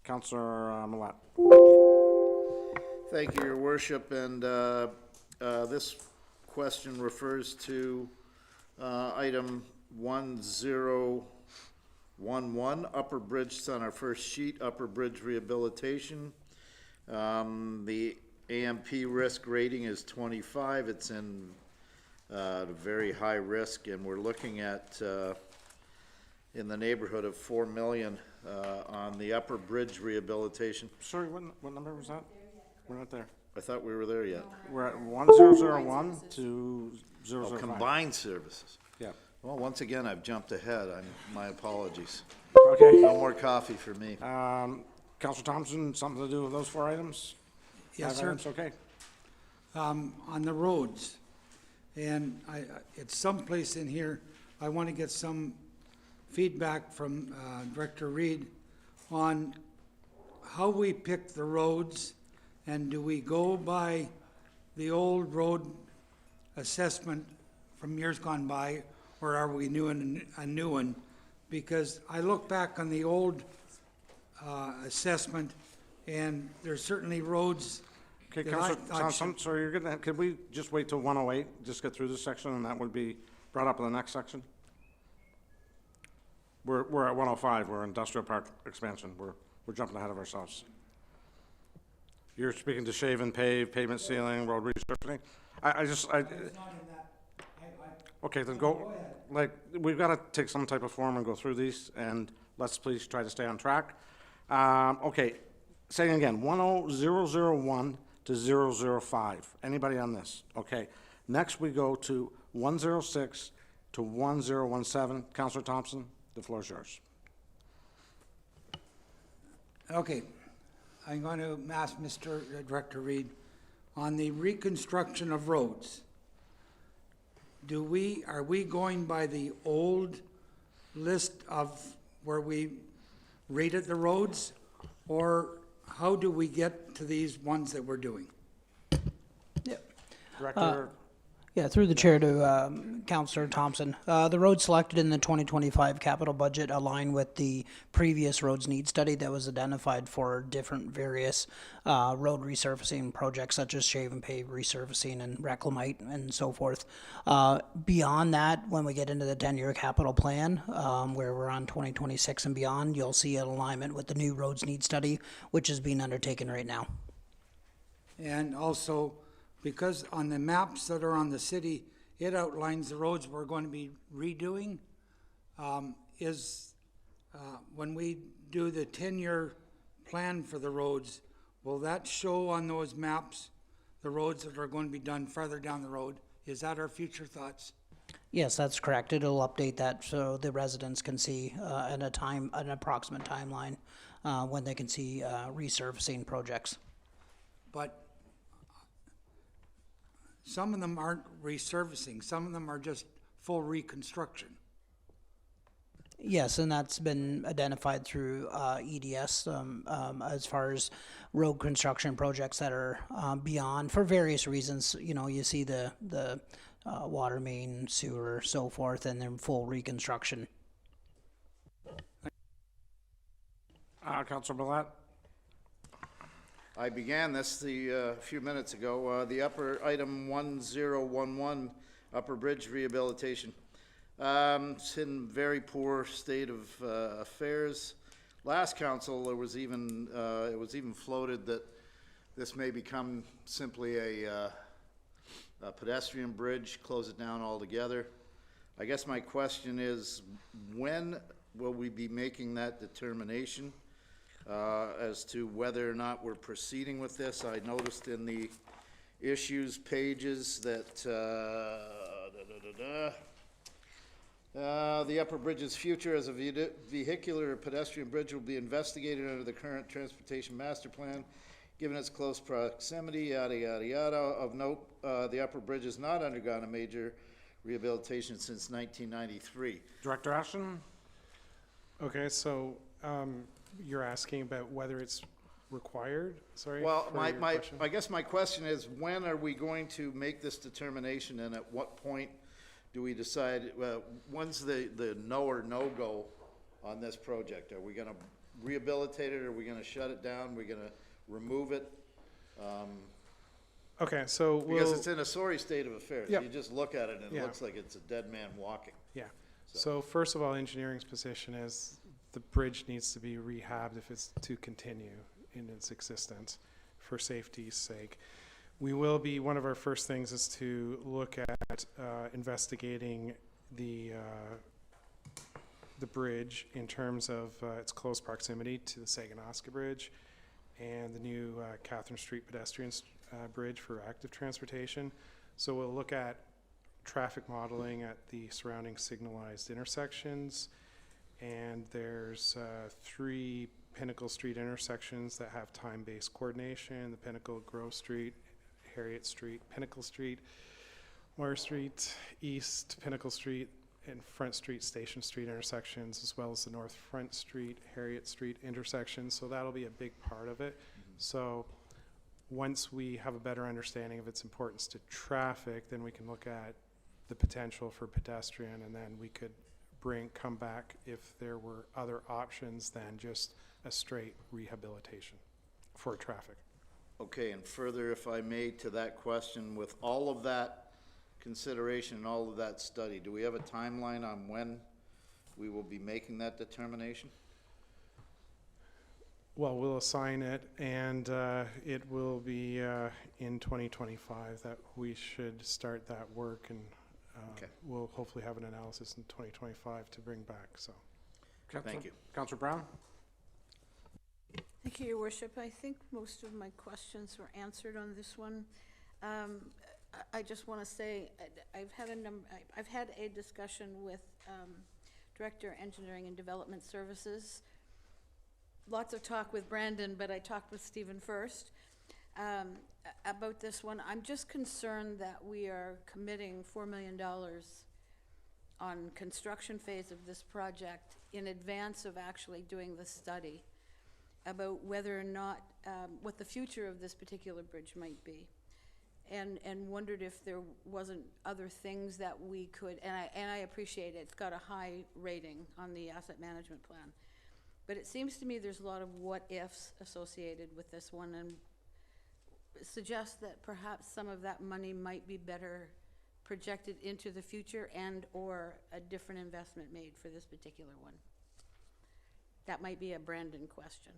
Councillor Millett. Thank you, Your Worship, and this question refers to item 1011, Upper Bridge. It's on our first sheet, Upper Bridge Rehabilitation. The AMP risk rating is 25. It's in very high risk, and we're looking at in the neighborhood of 4 million on the Upper Bridge Rehabilitation. Sorry, what number was that? We're not there. I thought we were there yet. We're at 1001 to 005. Oh, combined services. Yeah. Well, once again, I've jumped ahead. My apologies. Okay. No more coffee for me. Councillor Thompson, something to do with those 4 items? Yes, 5 sir. items, okay. On the roads, and it's someplace in here, I want to get some feedback from Director Reed on how we pick the roads, and do we go by the old road assessment from years gone by, or are we doing a new one? Because I look back on the old assessment, and there's certainly roads Okay, Then Councillor I Thompson, sorry, you're gonna, could we just wait till 108, just get through this section, and that would be brought up in the next section? We're at 105, we're industrial park expansion, we're jumping ahead of ourselves. You're speaking to shave and pave, pavement sealing, road resurfacing? Okay, then go, like, we've got to take some type of form and go through these, and let's please try to stay on track. Okay, saying again, 10001 to 005. Anybody on this? Okay. Next, we go to 106 to 1017. Councillor Thompson, the floor is yours. Okay, I'm going to ask Mr. Director Reed, on the reconstruction of roads, are we going by the old list of where we rated the roads? Or how do we get to these ones that we're doing? Director, Yeah, through the chair to Councillor Thompson. The roads selected in the 2025 capital budget align with the previous roads need study that was identified for different various road resurfacing projects such as shave and pave resurfacing and reclamite and so forth. Beyond that, when we get into the 10-year capital plan, where we're on 2026 and beyond, you'll see an alignment with the new roads need study, which is being undertaken right now. And also, because on the maps that are on the city, it outlines the roads we're going to be redoing. When we do the 10-year plan for the roads, will that show on those maps the roads that are going to be done farther down the road? Is that our future thoughts? Yes, that's correct. It'll update that so the residents can see an approximate timeline when they can see resurfacing projects. But some of them aren't resurfacing, some of them are just full reconstruction. Yes, and that's been identified through EDS as far as road construction projects that are beyond, for various reasons. You know, you see the water main, sewer, so forth, and then full reconstruction. Councillor Millat? I began this a few minutes ago. The upper item 1011, Upper Bridge Rehabilitation. It's in very poor state of affairs. Last council, it was even floated that this may become simply a pedestrian bridge, close it down altogether. I guess my question is, when will we be making that determination as to whether or not we're proceeding with this? I noticed in the issues pages that the Upper Bridge's future as a vehicular or pedestrian bridge will be investigated under the current Transportation Master Plan, given its close proximity, yada, yada, yada. Of note, the Upper Bridge has not undergone a major rehabilitation since 1993. Director Ashton? Okay, so you're asking about whether it's required? Sorry. Well, for your question. I guess my question is, when are we going to make this determination, and at what point do we decide, when's the no or no-go on this project? Are we gonna rehabilitate it, are we gonna shut it down, are we gonna remove it? Okay, so Because it's in a sorry state of affairs. Yep. You just look at it and it Yeah. looks like it's a dead man walking. Yeah. So first of all, engineering's position is the bridge needs to be rehabbed if it's to continue in its existence for safety's sake. We will be, one of our first things is to look at investigating the bridge in terms of its close proximity to the Saginaska Bridge and the new Catherine Street pedestrian bridge for active transportation. So we'll look at traffic modeling at the surrounding signalized intersections, and there's 3 Pinnacle Street intersections that have time-based coordination: the Pinnacle, Grove Street, Harriet Street, Pinnacle Street, Moyer Street, East Pinnacle Street, and Front Street, Station Street intersections, as well as the North Front Street, Harriet Street intersection. So that'll be a big part of it. So once we have a better understanding of its importance to traffic, then we can look at the potential for pedestrian, and then we could come back if there were other options than just a straight rehabilitation for traffic. Okay, and further, if I may, to that question, with all of that consideration and all of that study, do we have a timeline on when we will be making that determination? Well, we'll assign it, and it will be in 2025 that we should start that work, and Okay. we'll hopefully have an analysis in 2025 to bring back, so. Thank you. Councillor Brown? Thank you, Your Worship. I think most of my questions were answered on this one. I just want to say, I've had a discussion with Director Engineering and Development Services. Lots of talk with Brandon, but I talked with Stephen first about this one. I'm just concerned that we are committing $4 million on construction phase of this project in advance of actually doing the study about whether or not, what the future of this particular bridge might be. And wondered if there wasn't other things that we could, and I appreciate it, it's got a high rating on the asset management plan. But it seems to me there's a lot of what-ifs associated with this one, and suggest that perhaps some of that money might be better projected into the future and/or a different investment made for this particular one. That might be a Brandon question.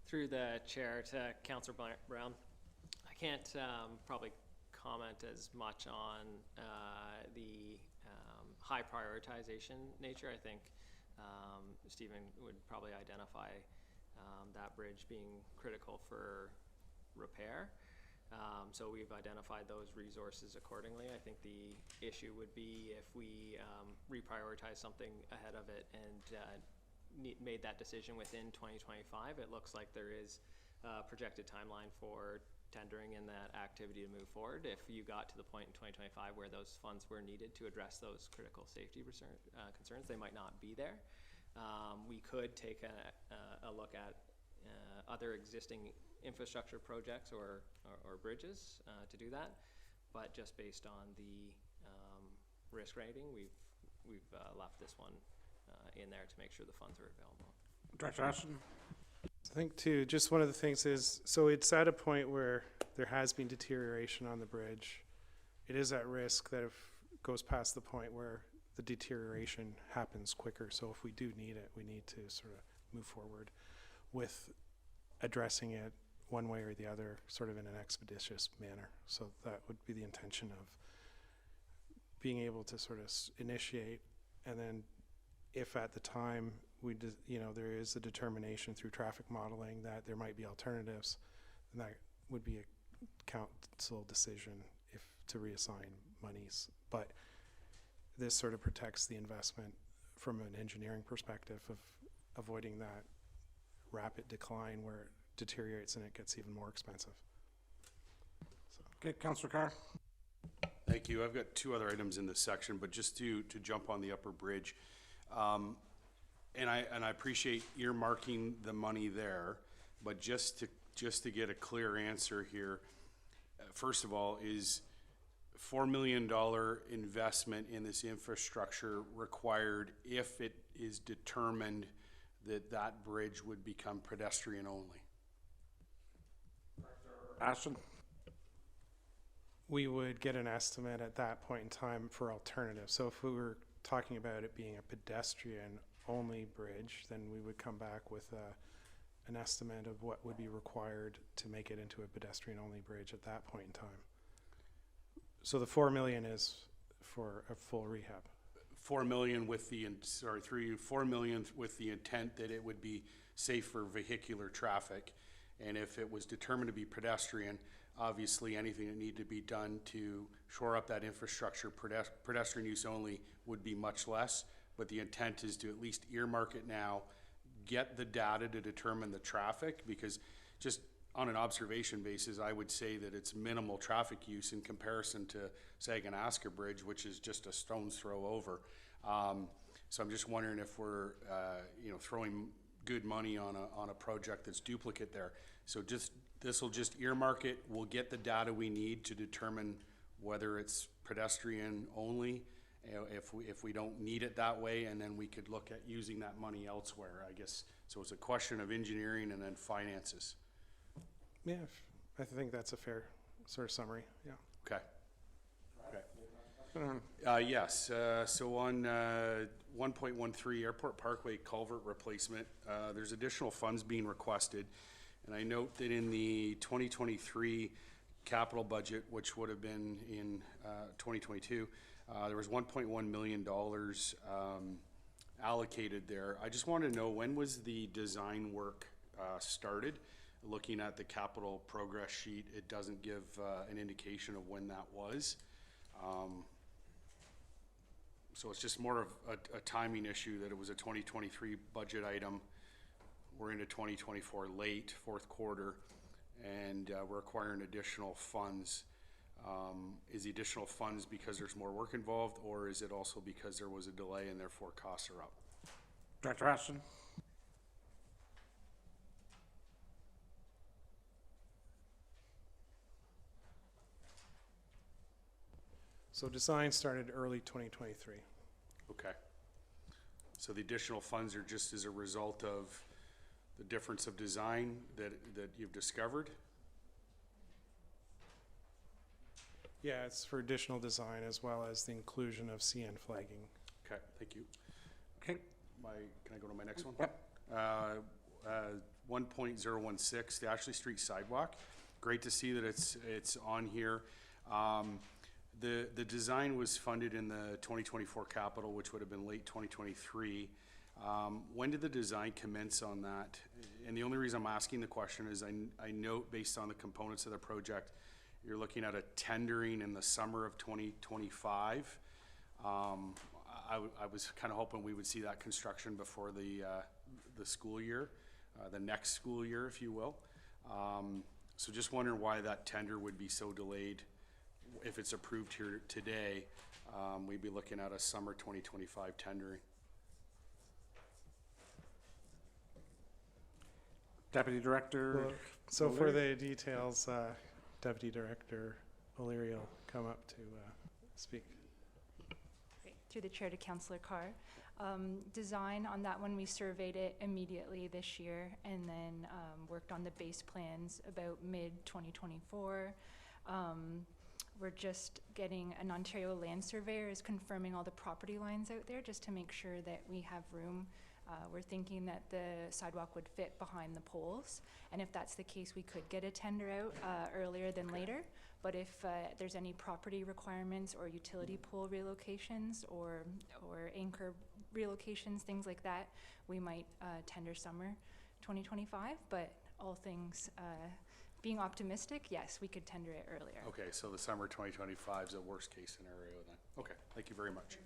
Through the chair to Councillor Brown, I can't probably comment as much on the high prioritization nature. I think Stephen would probably identify that bridge being critical for repair. So we've identified those resources accordingly. I think the issue would be if we reprioritize something ahead of it and made that decision within 2025. It looks like there is a projected timeline for tendering and that activity to move forward. If you got to the point in 2025 where those funds were needed to address those critical safety concerns, they might not be there. We could take a look at other existing infrastructure projects or bridges to do that, but just based on the risk rating, we've left this one in there to make sure the funds are available. Director Ashton? I think too, just one of the things is, so it's at a point where there has been deterioration on the bridge. It is at risk that if it goes past the point where the deterioration happens quicker. So if we do need it, we need to sort of move forward with addressing it one way or the other, sort of in an expeditious manner. So that would be the intention of being able to sort of initiate, and then if at the time there is a determination through traffic modeling that there might be alternatives, then that would be a council decision if to reassign monies. But this sort of protects the investment from an engineering perspective of avoiding that rapid decline where it deteriorates and it gets even more expensive. Okay, Councillor Carr? Thank you. I've got two other items in this section, but just to jump on the upper bridge. And I appreciate earmarking the money there, but just to get a clear answer here, first of all, is $4 million investment in this infrastructure required if it is determined that that bridge would become pedestrian only? Ashton? We would get an estimate at that point in time for alternatives. So if we were talking about it being a pedestrian only bridge, then we would come back with an estimate of what would be required to make it into a pedestrian only bridge at that point in time. So the 4 million is for a full rehab. 4 million with the, sorry, through you, 4 million with the intent that it would be safe for vehicular traffic. And if it was determined to be pedestrian, obviously anything that needed to be done to shore up that infrastructure, pedestrian use only, would be much less. But the intent is to at least earmark it now, get the data to determine the traffic, because just on an observation basis, I would say that it's minimal traffic use in comparison to Sagan-Asker Bridge, which is just a stone's throw over. So I'm just wondering if we're, throwing good money on a project that's duplicate there. So this will just earmark it. We'll get the data we need to determine whether it's pedestrian only, if we don't need it that way, and then we could look at using that money elsewhere, I guess. So it's a question of engineering and then finances. Yeah, I think that's a fair sort of summary, yeah. Okay. Yes, so on 1.13 Airport Parkway culvert replacement, there's additional funds being requested. And I note that in the 2023 capital budget, which would have been in 2022, there was $1.1 million allocated there. I just wanted to know, when was the design work started? Looking at the capital progress sheet, it doesn't give an indication of when that was. So it's just more of a timing issue that it was a 2023 budget item. We're into 2024 late, fourth quarter, and we're acquiring additional funds. Is the additional funds because there's more work involved, or is it also because there was a delay and therefore costs are up? Director Heston? So design started early 2023. Okay. So the additional funds are just as a result of the difference of design that you've discovered? Yeah, it's for additional design as well as the inclusion of CN flagging. Okay, thank you. Okay. Can I go to my next one? Yep. 1.016, the Ashley Street sidewalk. Great to see that it's on here. The design was funded in the 2024 capital, which would have been late 2023. When did the design commence on that? And the only reason I'm asking the question is I note, based on the components of the project, you're looking at a tendering in the summer of 2025. I was kind of hoping we would see that construction before the school year, the next school year, if you will. So just wondering why that tender would be so delayed. If it's approved here today, we'd be looking at a summer 2025 tendering. Deputy Director? Well, so for O'Leary? the details, Deputy Director O'Leary will come up to speak. Great. Through the chair to Councillor Carr. Design on that one, we surveyed it immediately this year and then worked on the base plans about mid-2024. We're just getting an Ontario land surveyor is confirming all the property lines out there just to make sure that we have room. We're thinking that the sidewalk would fit behind the poles, and if that's the case, we could get a tender out earlier than later. But if there's any property requirements or utility pole relocations or anchor relocations, things like that, we might tender summer 2025. But all things being optimistic, yes, we could tender it earlier. Okay, so the summer 2025 is a worst case scenario then. Okay, thank you very much.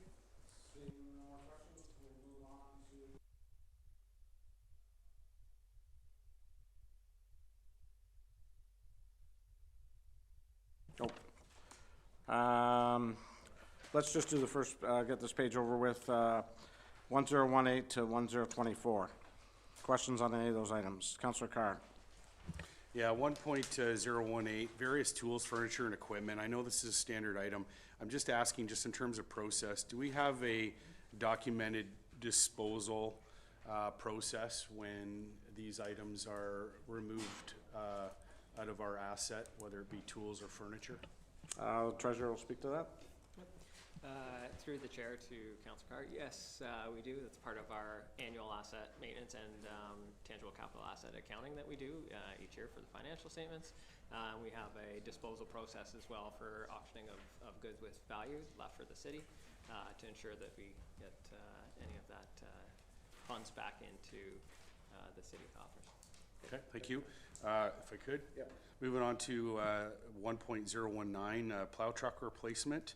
Let's just do the first, get this page over with, 1018 to 1024. Questions on any of those items? Councillor Carr? Yeah, 1.018, various tools, furniture, and equipment. I know this is a standard item. I'm just asking, just in terms of process, do we have a documented disposal process when these items are removed out of our asset, whether it be tools or furniture? Treasurer will speak to that. Through the chair to Councillor Carr, yes, we do. That's part of our annual asset maintenance and tangible capital asset accounting that we do each year for the financial statements. We have a disposal process as well for auctioning of goods with value left for the city to ensure that we get any of that funds back into the city coffers. Okay, thank you. If I could? Yeah. Moving on to 1.019, plow truck replacement.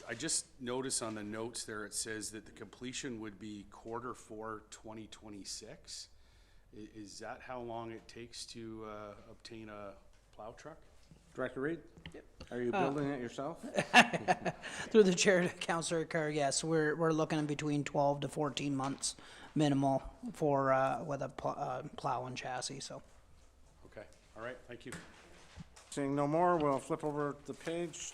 I just noticed on the notes there, it says that the completion would be Q4 2026. Is that how long it takes to obtain a plow truck? Director Reed? Yep. Are you building it yourself? Through the chair to Councillor Carr, yes, we're looking at between 12 to 14 months minimal for, with a plow and chassis, so. Okay, all right, thank you. Seeing no more, we'll flip over the page.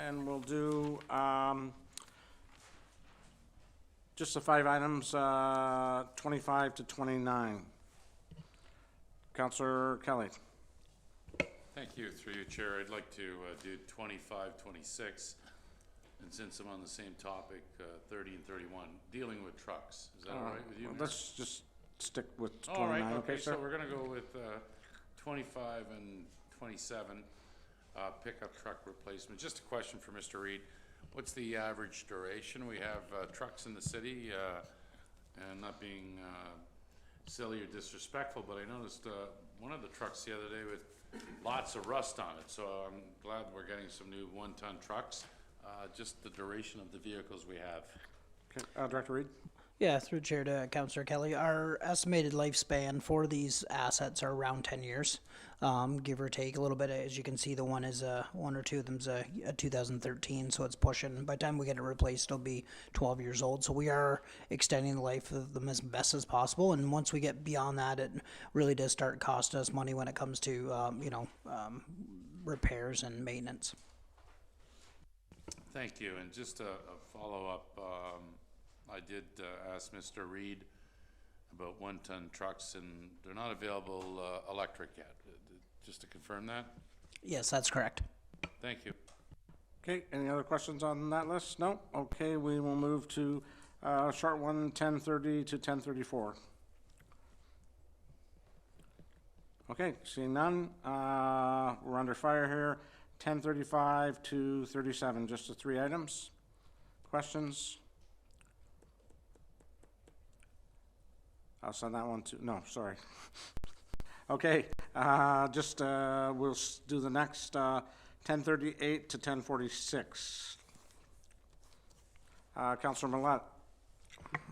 and we'll do, just the 5 items, 25 to 29. Counselor Kelly. Thank you. Through you, Chair, I'd like to do 25, 26, and since I'm on the same topic, 30 and 31, dealing with trucks. Is that all right with you, Mayor? Let's just stick with All 29, right, okay, sir? so we're gonna go with 25 and 27, pickup truck replacement. Just a question for Mr. Reed. What's the average duration? We have trucks in the city, and not being silly or disrespectful, but I noticed one of the trucks the other day with lots of rust on it, so I'm glad we're getting some new 1-ton trucks. Just the duration of the vehicles we have. Okay, Director Reed? Yeah, through chair to Councillor Kelly, our estimated lifespan for these assets are around 10 years, give or take a little bit. As you can see, the one is one or two of them's a 2013, so it's pushing. By the time we get it replaced, it'll be 12 years old. So we are extending the life of them as best as possible. And once we get beyond that, it really does start costing us money when it comes to repairs and maintenance. Thank you, and just a follow-up, I did ask Mr. Reed about 1-ton trucks, and they're not available electric yet. Just to confirm that? Yes, that's correct. Thank you. Okay, any other questions on that list? No? Okay, we will move to short one, 1030 to 1034. Okay, seeing none, we're under fire here. 1035 to 37, just the 3 items. Questions? I'll send that one to, no, sorry. Okay, we'll do the next 1038 to 1046. Councilor Millette.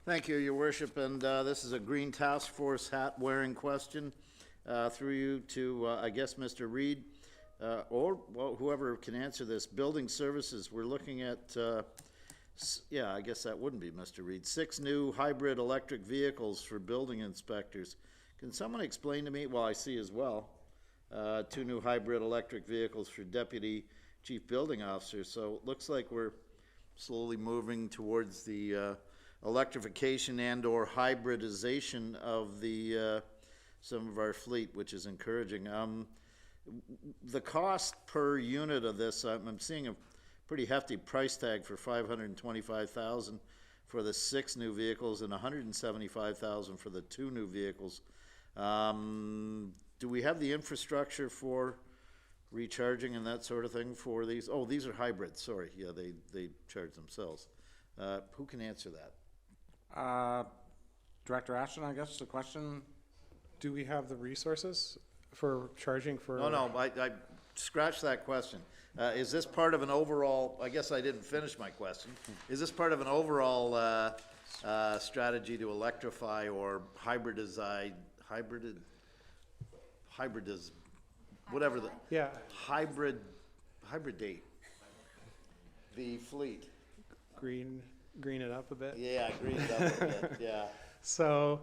Thank you, Your Worship, and this is a Green Task Force hat-wearing question through you to, I guess, Mr. Reed, or well, whoever can answer this. Building services, we're looking at, yeah, I guess that wouldn't be Mr. Reed. 6 new hybrid electric vehicles for building inspectors. Can someone explain to me, well, I see as well, 2 new hybrid electric vehicles for Deputy Chief Building Officer. So it looks like we're slowly moving towards the electrification and or hybridization of the some of our fleet, which is encouraging. The cost per unit of this, I'm seeing a pretty hefty price tag for $525,000 for the 6 new vehicles and $175,000 for the 2 new vehicles. Do we have the infrastructure for recharging and that sort of thing for these? Oh, these are hybrids, sorry. Yeah, they charge themselves. Who can answer that? Director Ashton, I guess the question. Do we have the resources for charging for? No, I scratch that question. Is this part of an overall, I guess I didn't finish my question. Is this part of an overall strategy to electrify or hybridize, whatever the, Yeah, hybridate the fleet? green it up a bit. Yeah, green it up a bit, yeah. So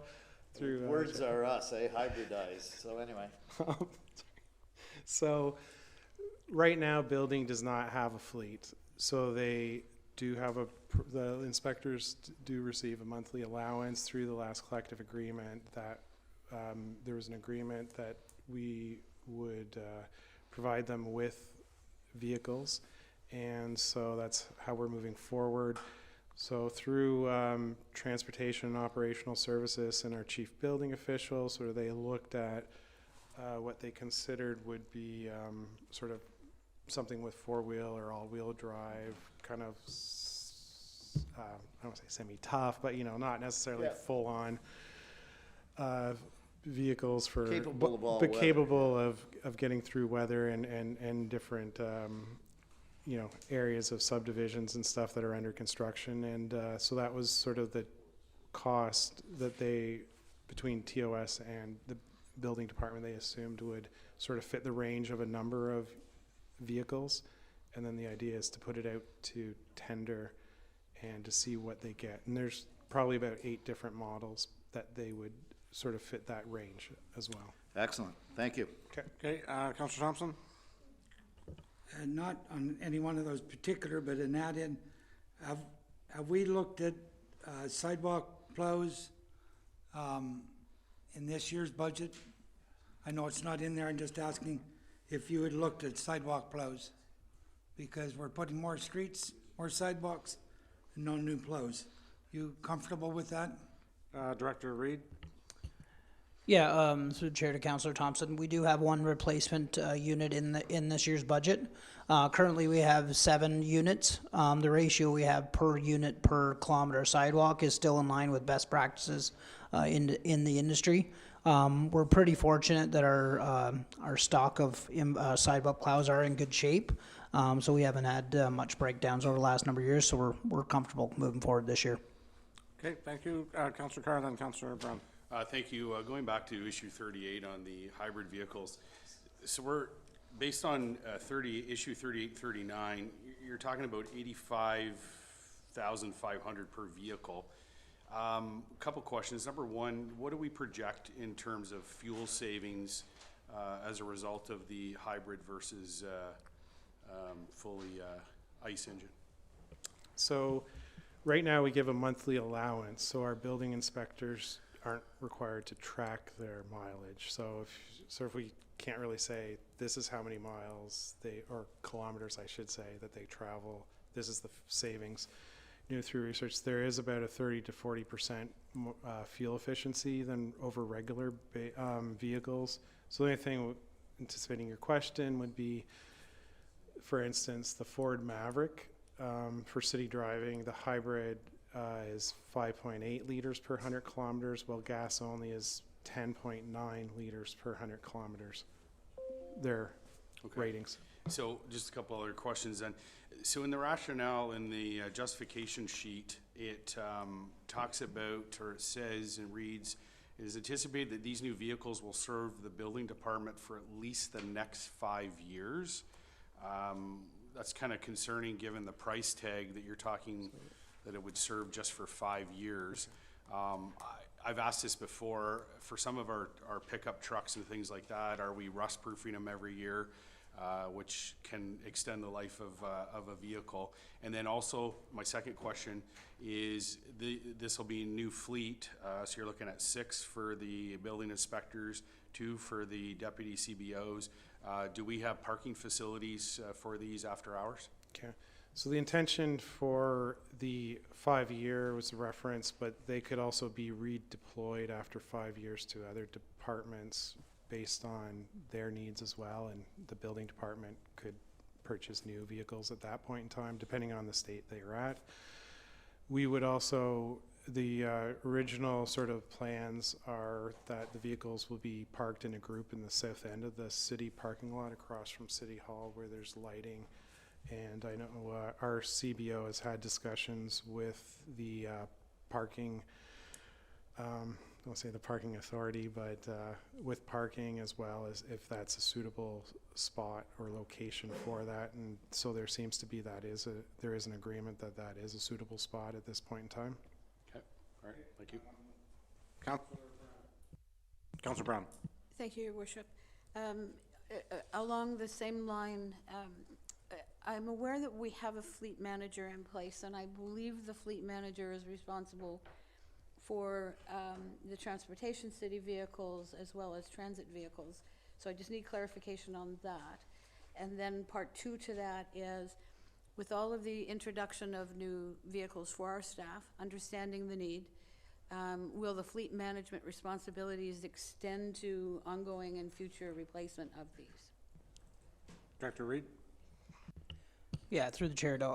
through Words are us, hybridize. So anyway. So right now, building does not have a fleet. So they do have the inspectors do receive a monthly allowance through the last collective agreement that there was an agreement that we would provide them with vehicles. And so that's how we're moving forward. So through transportation and operational services and our chief building official, sort of they looked at what they considered would be sort of something with 4-wheel or all-wheel drive, kind of, I don't want to say semi-tough, but, not necessarily full-on vehicles for, Capable of all but weather. capable of getting through weather and different, areas of subdivisions and stuff that are under construction. And so that was sort of the cost that between TOS and the building department, they assumed would sort of fit the range of a number of vehicles. And then the idea is to put it out to tender and to see what they get. And there's probably about 8 different models that they would sort of fit that range as well. Excellent, thank you. Okay, Councilor Thompson? and not on any one of those particular, but in that end, have we looked at sidewalk plows in this year's budget? I know it's not in there, I'm just asking if you had looked at sidewalk plows, because we're putting more streets, more sidewalks, and no new plows. You comfortable with that? Director Reed? Yeah, through the chair to Councillor Thompson, we do have one replacement unit in this year's budget. Currently, we have 7 units. The ratio we have per unit per kilometer sidewalk is still in line with best practices in the industry. We're pretty fortunate that our stock of sidewalk plows are in good shape. So we haven't had much breakdowns over the last number of years, so we're comfortable moving forward this year. Okay, thank you. Councillor Carr, then Councillor Brown. Thank you. Going back to issue 38 on the hybrid vehicles. So we're, based on issue 3839, you're talking about 85,500 per vehicle. A couple questions. Number one, what do we project in terms of fuel savings as a result of the hybrid versus fully ICE engine? So right now we give a monthly allowance, so our building inspectors aren't required to track their mileage. So if we can't really say this is how many miles or kilometers I should say, that they travel, this is the savings. Through research, there is about a 30 to 40% fuel efficiency than over regular vehicles. So the only thing, anticipating your question, would be, for instance, the Ford Maverick for city driving, the hybrid is 5.8 liters per 100 kilometers, while gas only is 10.9 liters per 100 kilometers. Their ratings. So just a couple other questions then. So in the rationale in the justification sheet, it talks about, or it says and reads, it is anticipated that these new vehicles will serve the building department for at least the next 5 years. That's kind of concerning given the price tag that you're talking that it would serve just for 5 years. I've asked this before, for some of our pickup trucks and things like that, are we rust proofing them every year? Which can extend the life of a vehicle. And then also, my second question is, this will be a new fleet, so you're looking at 6 for the building inspectors, 2 for the deputy CBOs. Do we have parking facilities for these after hours? Okay, so the intention for the 5-year was a reference, but they could also be redeployed after 5 years to other departments based on their needs as well, and the building department could purchase new vehicles at that point in time, depending on the state they are at. We would also, the original sort of plans are that the vehicles will be parked in a group in the south end of the city parking lot across from City Hall where there's lighting. And I know our CBO has had discussions with the parking, I won't say the parking authority, but with parking as well, as if that's a suitable spot or location for that. And so there seems to be there is an agreement that that is a suitable spot at this point in time. Okay, all right, thank you. Councillor Brown. Thank you, Your Worship. Along the same line, I'm aware that we have a fleet manager in place, and I believe the fleet manager is responsible for the transportation city vehicles as well as transit vehicles. So I just need clarification on that. And then part 2 to that is, with all of the introduction of new vehicles for our staff, understanding the need, will the fleet management responsibilities extend to ongoing and future replacement of these? Director Reed. Yeah, through the chair to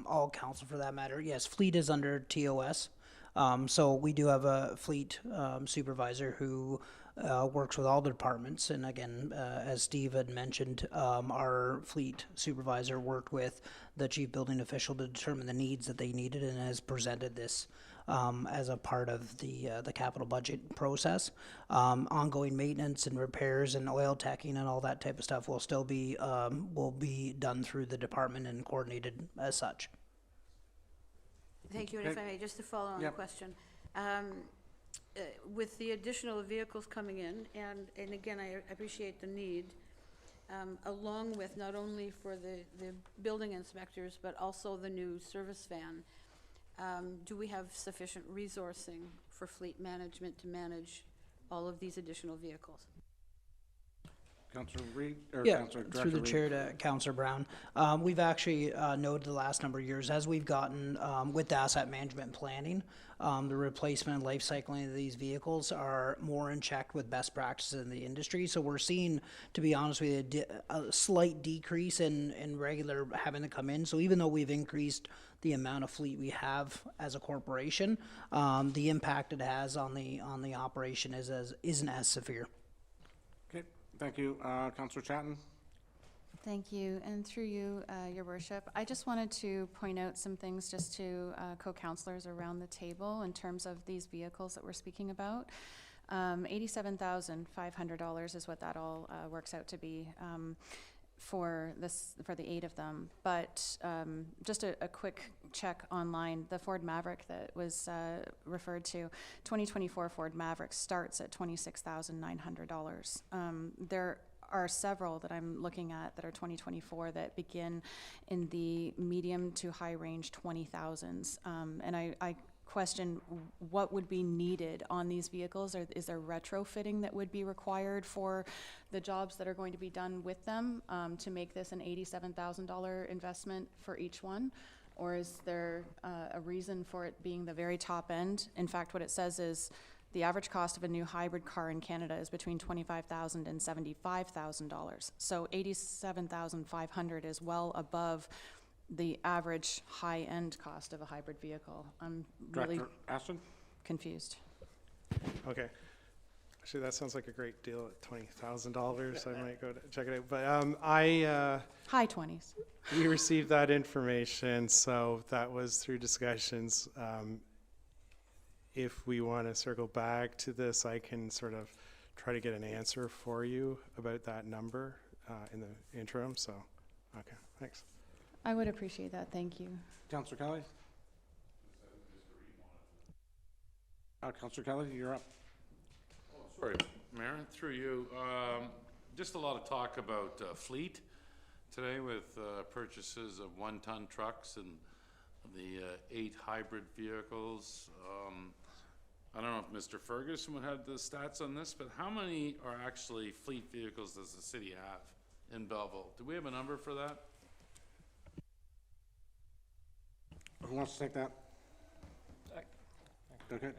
all council for that matter. Yes, fleet is under TOS. So we do have a fleet supervisor who works with all the departments. And again, as Steve had mentioned, our fleet supervisor worked with the chief building official to determine the needs that they needed and has presented this as a part of the capital budget process. Ongoing maintenance and repairs and oil tacking and all that type of stuff will still be done through the department and coordinated as such. Thank you, and if I may, just to follow on the question. With the additional vehicles coming in, and again, I appreciate the need, along with not only for the building inspectors, but also the new service van. Do we have sufficient resourcing for fleet management to manage all of these additional vehicles? Councillor Reid, or Yeah, Councillor through Director the Reid. chair to Councillor Brown. We've actually noted the last number of years, as we've gotten with the asset management planning, the replacement and life cycling of these vehicles are more in check with best practices in the industry. So we're seeing, to be honest with you, a slight decrease in regular having to come in. So even though we've increased the amount of fleet we have as a corporation, the impact it has on the operation isn't as severe. Okay, thank you. Councillor Chatton? Thank you, and through you, Your Worship, I just wanted to point out some things just to co-councilors around the table in terms of these vehicles that we're speaking about. $87,500 is what that all works out to be for the 8 of them. But just a quick check online, the Ford Maverick that was referred to, 2024 Ford Maverick starts at $26,900. There are several that I'm looking at that are 2024 that begin in the medium to high range 20,000s. And I question what would be needed on these vehicles. Is there retrofitting that would be required for the jobs that are going to be done with them to make this an $87,000 investment for each one? Or is there a reason for it being the very top end? In fact, what it says is the average cost of a new hybrid car in Canada is between $25,000 and $75,000. So $87,500 is well above the average high-end cost of a hybrid vehicle. I'm really Director Ashton? confused. Okay. Actually, that sounds like a great deal at $20,000. I might go to check it out. But High 20s. we received that information, so that was through discussions. If we want to circle back to this, I can sort of try to get an answer for you about that number in the interim. So, okay, thanks. I would appreciate that, thank you. Councillor Kelly? Councillor Kelly, you're up. Sorry, Mayor, through you. Just a lot of talk about fleet today with purchases of 1-ton trucks and the 8 hybrid vehicles. I don't know if Mr. Ferguson would have the stats on this, but how many are actually fleet vehicles does the city have in Belleville? Do we have a number for that? Who wants to take that? Okay.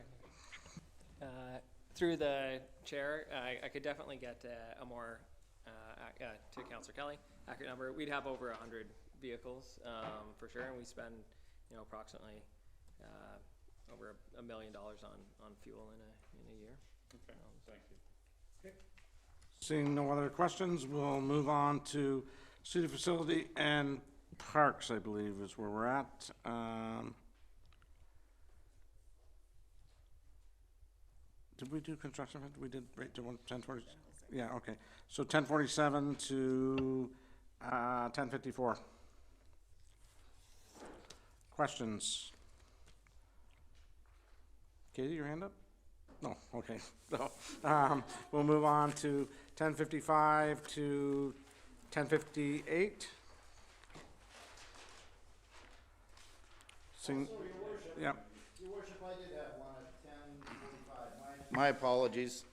Through the chair, I could definitely get a more, to Councillor Kelly, accurate number. We'd have over 100 vehicles for sure, and we spend, approximately over $1 million on fuel in a year. Okay, thank you. Seeing no other questions, we'll move on to city facility and parks, I believe is where we're at. Did we do construction? We did right to 1040. Yeah, okay. So 1047 to 1054. Questions? Katie, your hand up? No, okay. No. We'll move on to 1055 to 1058. Sing. Yeah. Your Worship, I did have one at 10:45. My apologies.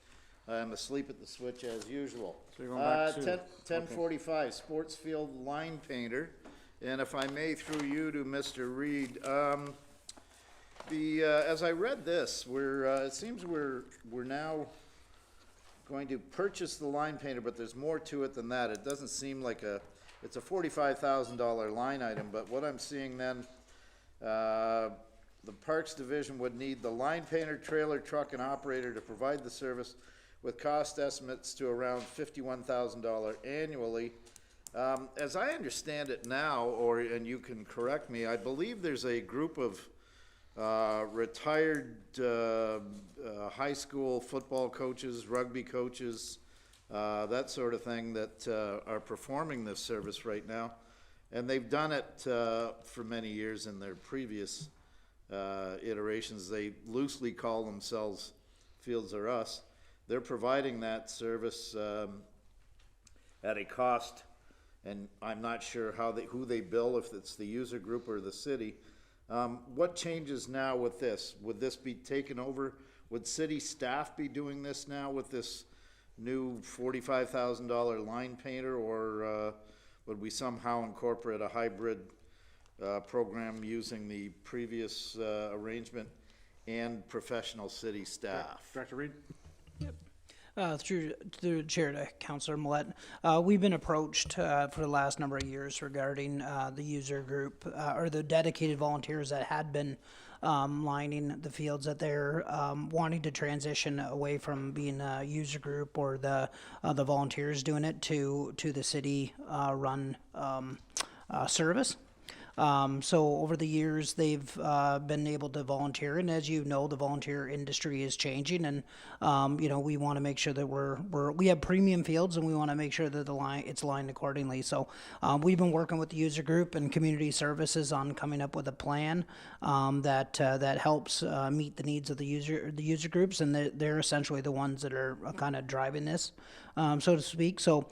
I'm asleep at the switch as usual. So you're going back to 10:45, sports field line painter. And if I may, through you to Mr. Reid, as I read this, it seems we're now going to purchase the line painter, but there's more to it than that. It doesn't seem like it's a $45,000 line item, but what I'm seeing then, the Parks Division would need the line painter, trailer, truck, and operator to provide the service with cost estimates to around $51,000 annually. As I understand it now, and you can correct me, I believe there's a group of retired high school football coaches, rugby coaches, that sort of thing that are performing this service right now. And they've done it for many years in their previous iterations. They loosely call themselves Fields R Us. They're providing that service. at a cost, and I'm not sure who they bill, if it's the user group or the city. What changes now with this? Would this be taken over? Would city staff be doing this now with this new $45,000 line painter, or would we somehow incorporate a hybrid program using the previous arrangement and professional city staff? Director Reed? Through the chair to Councillor Millette, we've been approached for the last number of years regarding the user group or the dedicated volunteers that had been lining the fields, that they're wanting to transition away from being a user group or the volunteers doing it to the city run service. So over the years, they've been able to volunteer, and as you know, the volunteer industry is changing, and we want to make sure that we have premium fields, and we want to make sure that it's lined accordingly. So we've been working with the user group and community services on coming up with a plan that helps meet the needs of the user groups, and they're essentially the ones that are kind of driving this, so to speak. So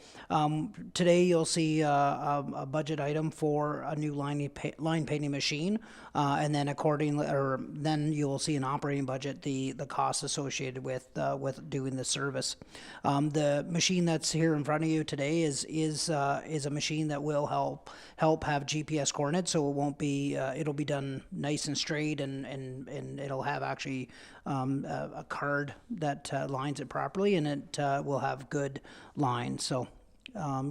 today you'll see a budget item for a new line painting machine, and then then you will see an operating budget, the costs associated with doing the service. The machine that's here in front of you today is a machine that will help have GPS coordinates, so it won't be it'll be done nice and straight, and it'll have actually a card that lines it properly, and it will have good lines. So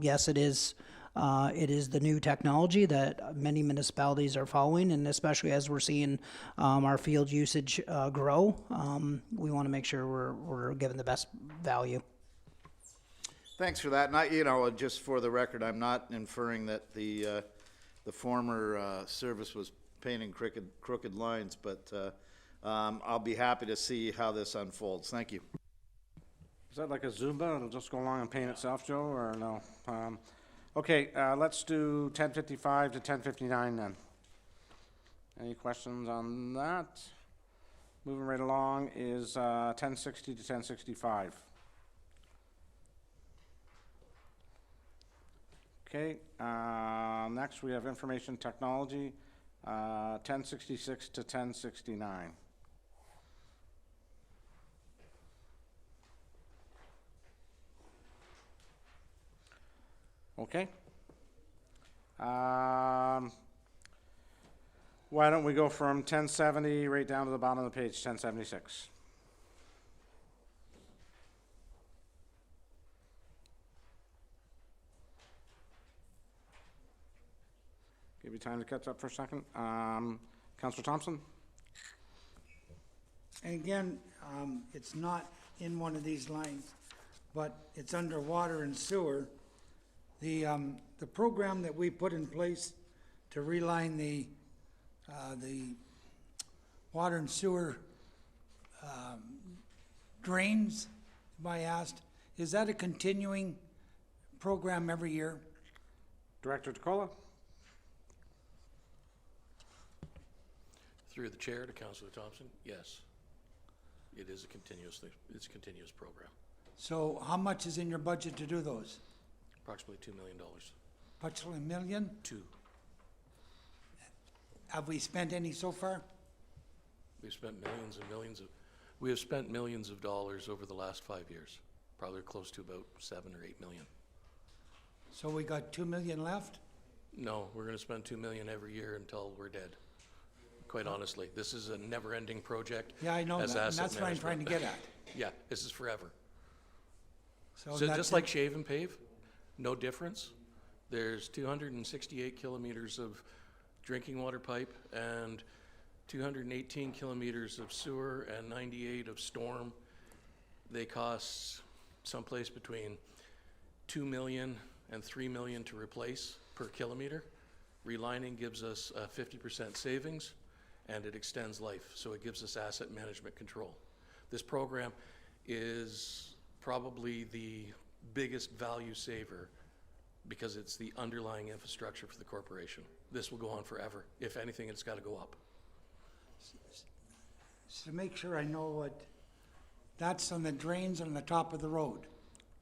yes, it is the new technology that many municipalities are following, and especially as we're seeing our field usage grow, we want to make sure we're giving the best value. Thanks for that. And just for the record, I'm not inferring that the former service was painting crooked lines, but I'll be happy to see how this unfolds. Thank you. Is that like a Zumba? It'll just go along and paint itself, Joe, or no? Okay, let's do 10:55 to 10:59 then. Any questions on that? Moving right along is 10:60 to 10:65. Okay, next we have information technology, 10:66 to 10:69. Okay. Why don't we go from 1070 right down to the bottom of the page, 1076. Give you time to catch up for a second. Councillor Thompson? And again, it's not in one of these lines, but it's under water and sewer. The program that we put in place to reline the water and sewer drains, if I asked, is that a continuing program every year? Director DeCola? Through the chair to Councillor Thompson, yes. It is a continuous program. So how much is in your budget to do those? Approximately $2 million. Approximately $1 million? 2. Have we spent any so far? We've spent millions and millions we have spent millions of dollars over the last 5 years, probably close to about 7 or 8 million. So we got $2 million left? No, we're going to spend $2 million every year until we're dead. Quite honestly, this is a never-ending project. Yeah, I know that, and that's what I'm trying to get at. Yeah, this is forever. So just like shave and pave, no difference. There's 268 kilometers of drinking water pipe and 218 kilometers of sewer and 98 of storm. They cost someplace between 2 million and 3 million to replace per kilometer. Relining gives us 50% savings, and it extends life, so it gives us asset management control. This program is probably the biggest value saver because it's the underlying infrastructure for the corporation. This will go on forever. If anything, it's got to go up. So to make sure I know what, that's on the drains on the top of the road.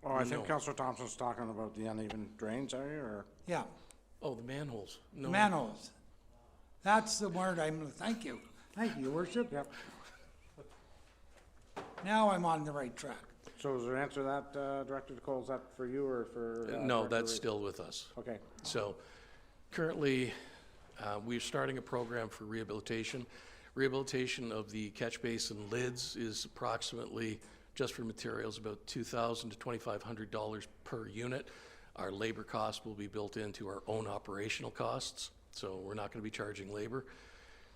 Oh, I think No. Councillor Thompson's talking about the uneven drains area, or? Yeah, Oh, the manholes. No. manholes. That's the word thank you, your worship. Yep. Now I'm on the right track. So is there an answer to that, Director Cole? Is that for you or for? No, Director that's Reed? still with us. Okay. So currently, we're starting a program for rehabilitation. Rehabilitation of the catch basin lids is approximately, just for materials, about $2,000 to $2,500 per unit. Our labor cost will be built into our own operational costs, so we're not going to be charging labor.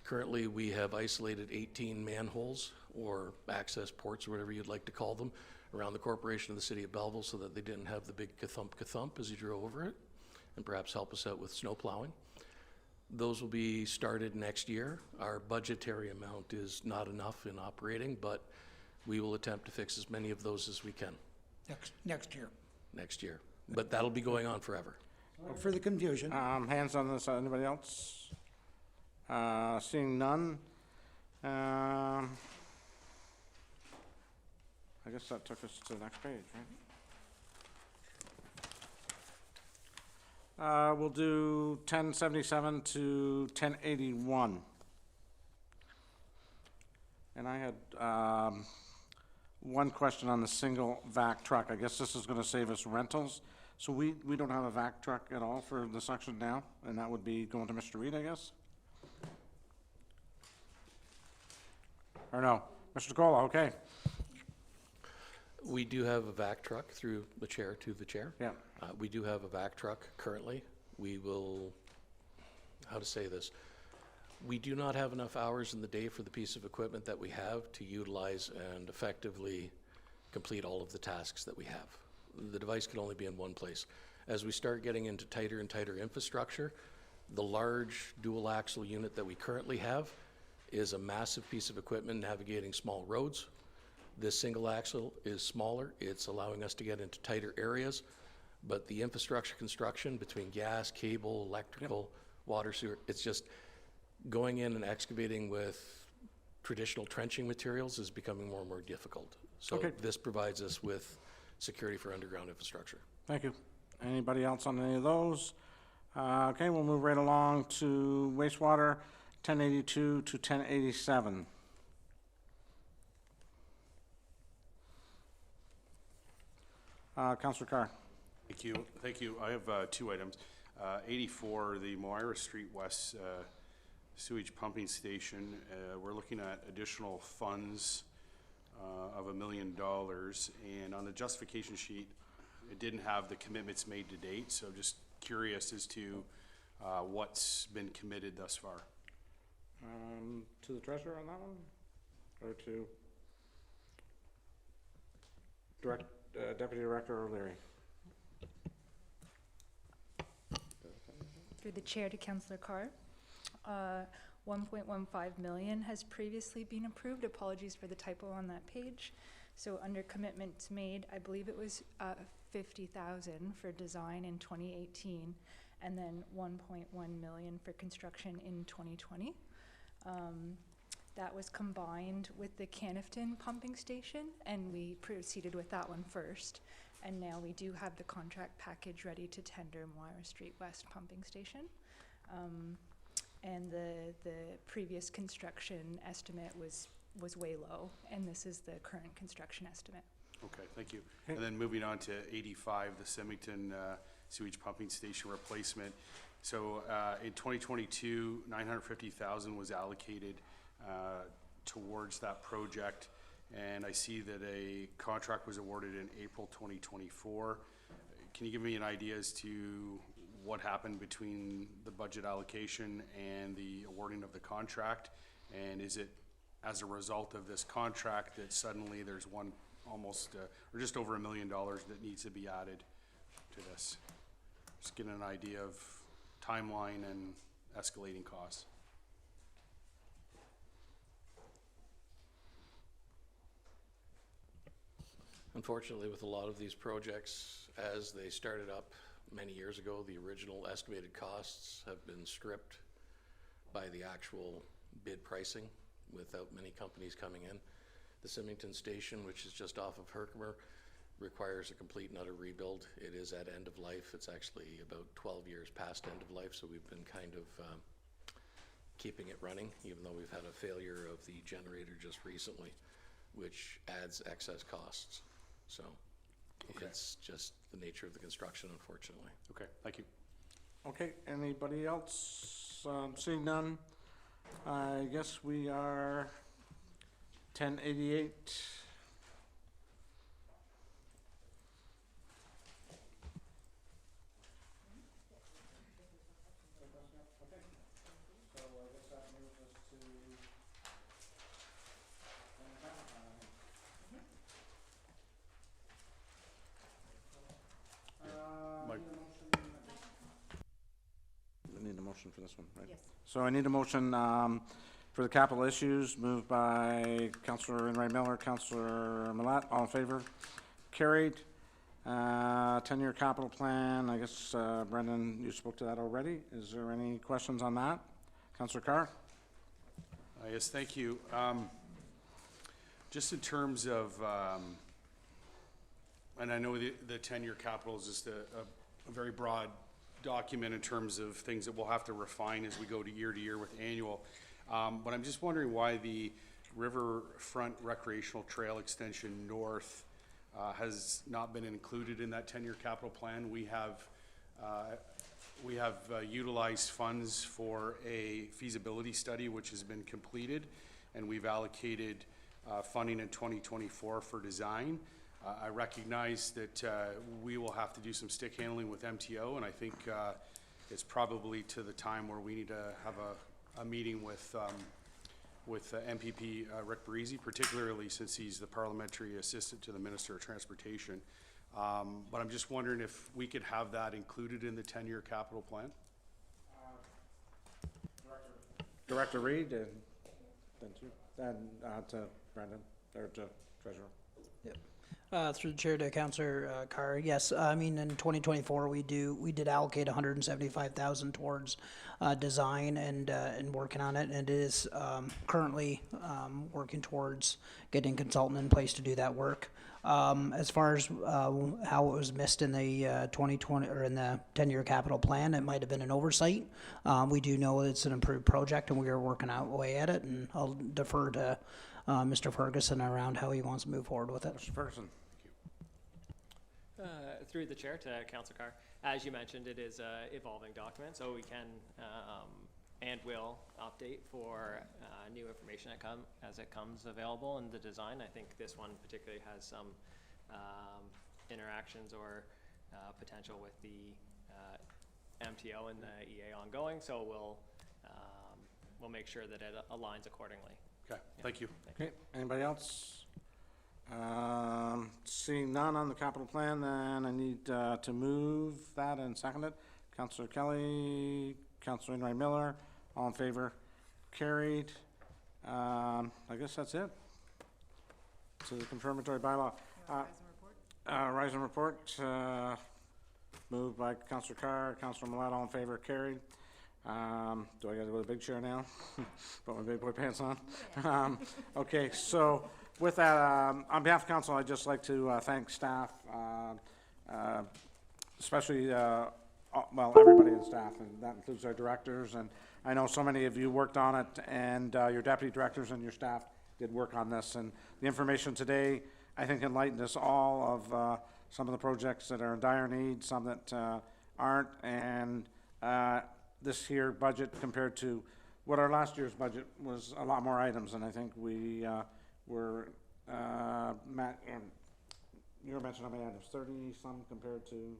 Currently, we have isolated 18 manholes or access ports, or whatever you'd like to call them, around the corporation of the city of Belleville so that they didn't have the big ka-thump as you drove over it, and perhaps help us out with snow plowing. Those will be started next year. Our budgetary amount is not enough in operating, but we will attempt to fix as many of those as we can Next year. next year. But that'll be going on forever. For the confusion. Hands on this, anybody else? Seeing none. I guess that took us to the next page, right? We'll do 1077 to 1081. And I had one question on the single vac truck. I guess this is going to save us rentals. So we don't have a vac truck at all for the section down, and that would be going to Mr. Reed, I guess? Or no? Mr. DeCola, okay. We do have a vac truck through the chair to the chair. Yeah. We do have a vac truck currently. We will, how to say this? We do not have enough hours in the day for the piece of equipment that we have to utilize and effectively complete all of the tasks that we have. The device can only be in one place. As we start getting into tighter and tighter infrastructure, the large dual axle unit that we currently have is a massive piece of equipment navigating small roads. This single axle is smaller. It's allowing us to get into tighter areas, but the infrastructure construction between gas, cable, electrical, water, sewer, it's just going in and excavating with traditional trenching materials is becoming more and more difficult. So this provides us with security for underground infrastructure. Thank you. Anybody else on any of those? Okay, we'll move right along to wastewater, 1082 to 1087. Councillor Carr. Thank you. Thank you. I have two items. 84, the Moira Street West sewage pumping station. We're looking at additional funds of $1 million, and on the justification sheet, it didn't have the commitments made to date, so just curious as to what's been committed thus far. To the treasurer on that one? Or to Deputy Director O'Leary? Through the chair to Councillor Carr. 1.15 million has previously been approved. Apologies for the typo on that page. So under commitments made, I believe it was 50,000 for design in 2018, and then 1.1 million for construction in 2020. That was combined with the Canifton pumping station, and we proceeded with that one first. And now we do have the contract package ready to tender Moira Street West pumping station. And the previous construction estimate was way low, and this is the current construction estimate. Okay, thank you. And then moving on to 85, the Symington sewage pumping station replacement. So in 2022, 950,000 was allocated towards that project, and I see that a contract was awarded in April 2024. Can you give me an idea as to what happened between the budget allocation and the awarding of the contract? And is it as a result of this contract that suddenly there's one almost, or just over $1 million that needs to be added to this? Just getting an idea of timeline and escalating costs. Unfortunately, with a lot of these projects, as they started up many years ago, the original estimated costs have been stripped by the actual bid pricing without many companies coming in. The Symington station, which is just off of Herkimer, requires a complete and utter rebuild. It is at end of life. It's actually about 12 years past end of life, so we've been kind of keeping it running, even though we've had a failure of the generator just recently, which adds excess costs. So it's just the nature of the construction, unfortunately. Okay, thank you. Okay, anybody else? Seeing none, I guess we are 1088. I need a motion for this one, right? Yes. So I need a motion for the capital issues, moved by Councillor Enright Miller, Councillor Millat, all in favor? Carried. 10-year capital plan, I guess, Brendan, you spoke to that already. Is there any questions on that? Councillor Carr? Yes, thank you. Just in terms of, and I know the 10-year capital is just a very broad document in terms of things that we'll have to refine as we go to year with annual. But I'm just wondering why the Riverfront Recreational Trail Extension North has not been included in that 10-year capital plan. We have utilized funds for a feasibility study which has been completed, and we've allocated funding in 2024 for design. I recognize that we will have to do some stick handling with MTO, and I think it's probably to the time where we need to have a meeting with MPP Rick Barisi, particularly since he's the parliamentary assistant to the Minister of Transportation. But I'm just wondering if we could have that included in the 10-year capital plan? Director Reed, and then to Brendan, or to Treasurer. Yep. Through the chair to Councillor Carr, yes, I mean, in 2024, we did allocate 175,000 towards design and working on it, and it is currently working towards getting a consultant in place to do that work. As far as how it was missed in the 2020 or in the 10-year capital plan, it might have been an oversight. We do know it's an improved project, and we are working away at it, and I'll defer to Mr. Ferguson around how he wants to move forward with it. Mr. Ferguson. Through the chair to Councillor Carr, as you mentioned, it is an evolving document, so we can and will update for new information as it comes available in the design. I think this one particularly has some interactions or potential with the MTO and the EA ongoing, so we'll make sure that it aligns accordingly. Okay, thank you. Okay, anybody else? Seeing none on the capital plan, then I need to move that and second it. Councillor Kelly, Councillor Enright Miller, all in favor? Carried. I guess that's it. So the confirmatory bylaw. Rise and report. Moved by Councillor Carr, Councillor Millat, all in favor? Carried. Do I gotta go to the big chair now? Put my big boy pants on? Okay, so with that, on behalf of council, I'd just like to thank staff, especially, well, everybody in staff, and that includes our directors. And I know so many of you worked on it, and your deputy directors and your staff did work on this. And the information today, I think, enlightened us all of some of the projects that are in dire need, some that aren't, and this here budget compared to what our last year's budget was, a lot more items, and I think we were, Matt, you were mentioning how many items, 30-some compared to,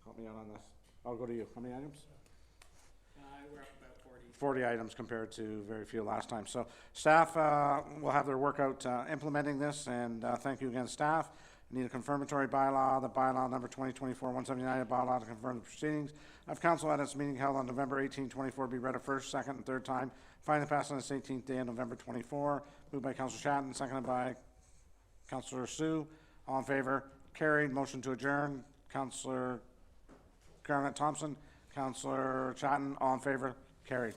help me out on this, I'll go to you, how many items? We're up about 40 items compared to very few last time. So staff will have their work out implementing this, and thank you again, staff. I need a confirmatory bylaw, the bylaw number 2024-179, a bylaw to confirm the proceedings of council at its meeting held on November 18, 24, be read a first, second, and third time. Finally passed on its 18th day of November 24. Moved by Councillor Chatton, seconded by Councillor Sue. All in favor? Carried. Motion to adjourn. Councillor Garnett Thompson, Councillor Chatton, all in favor? Carried.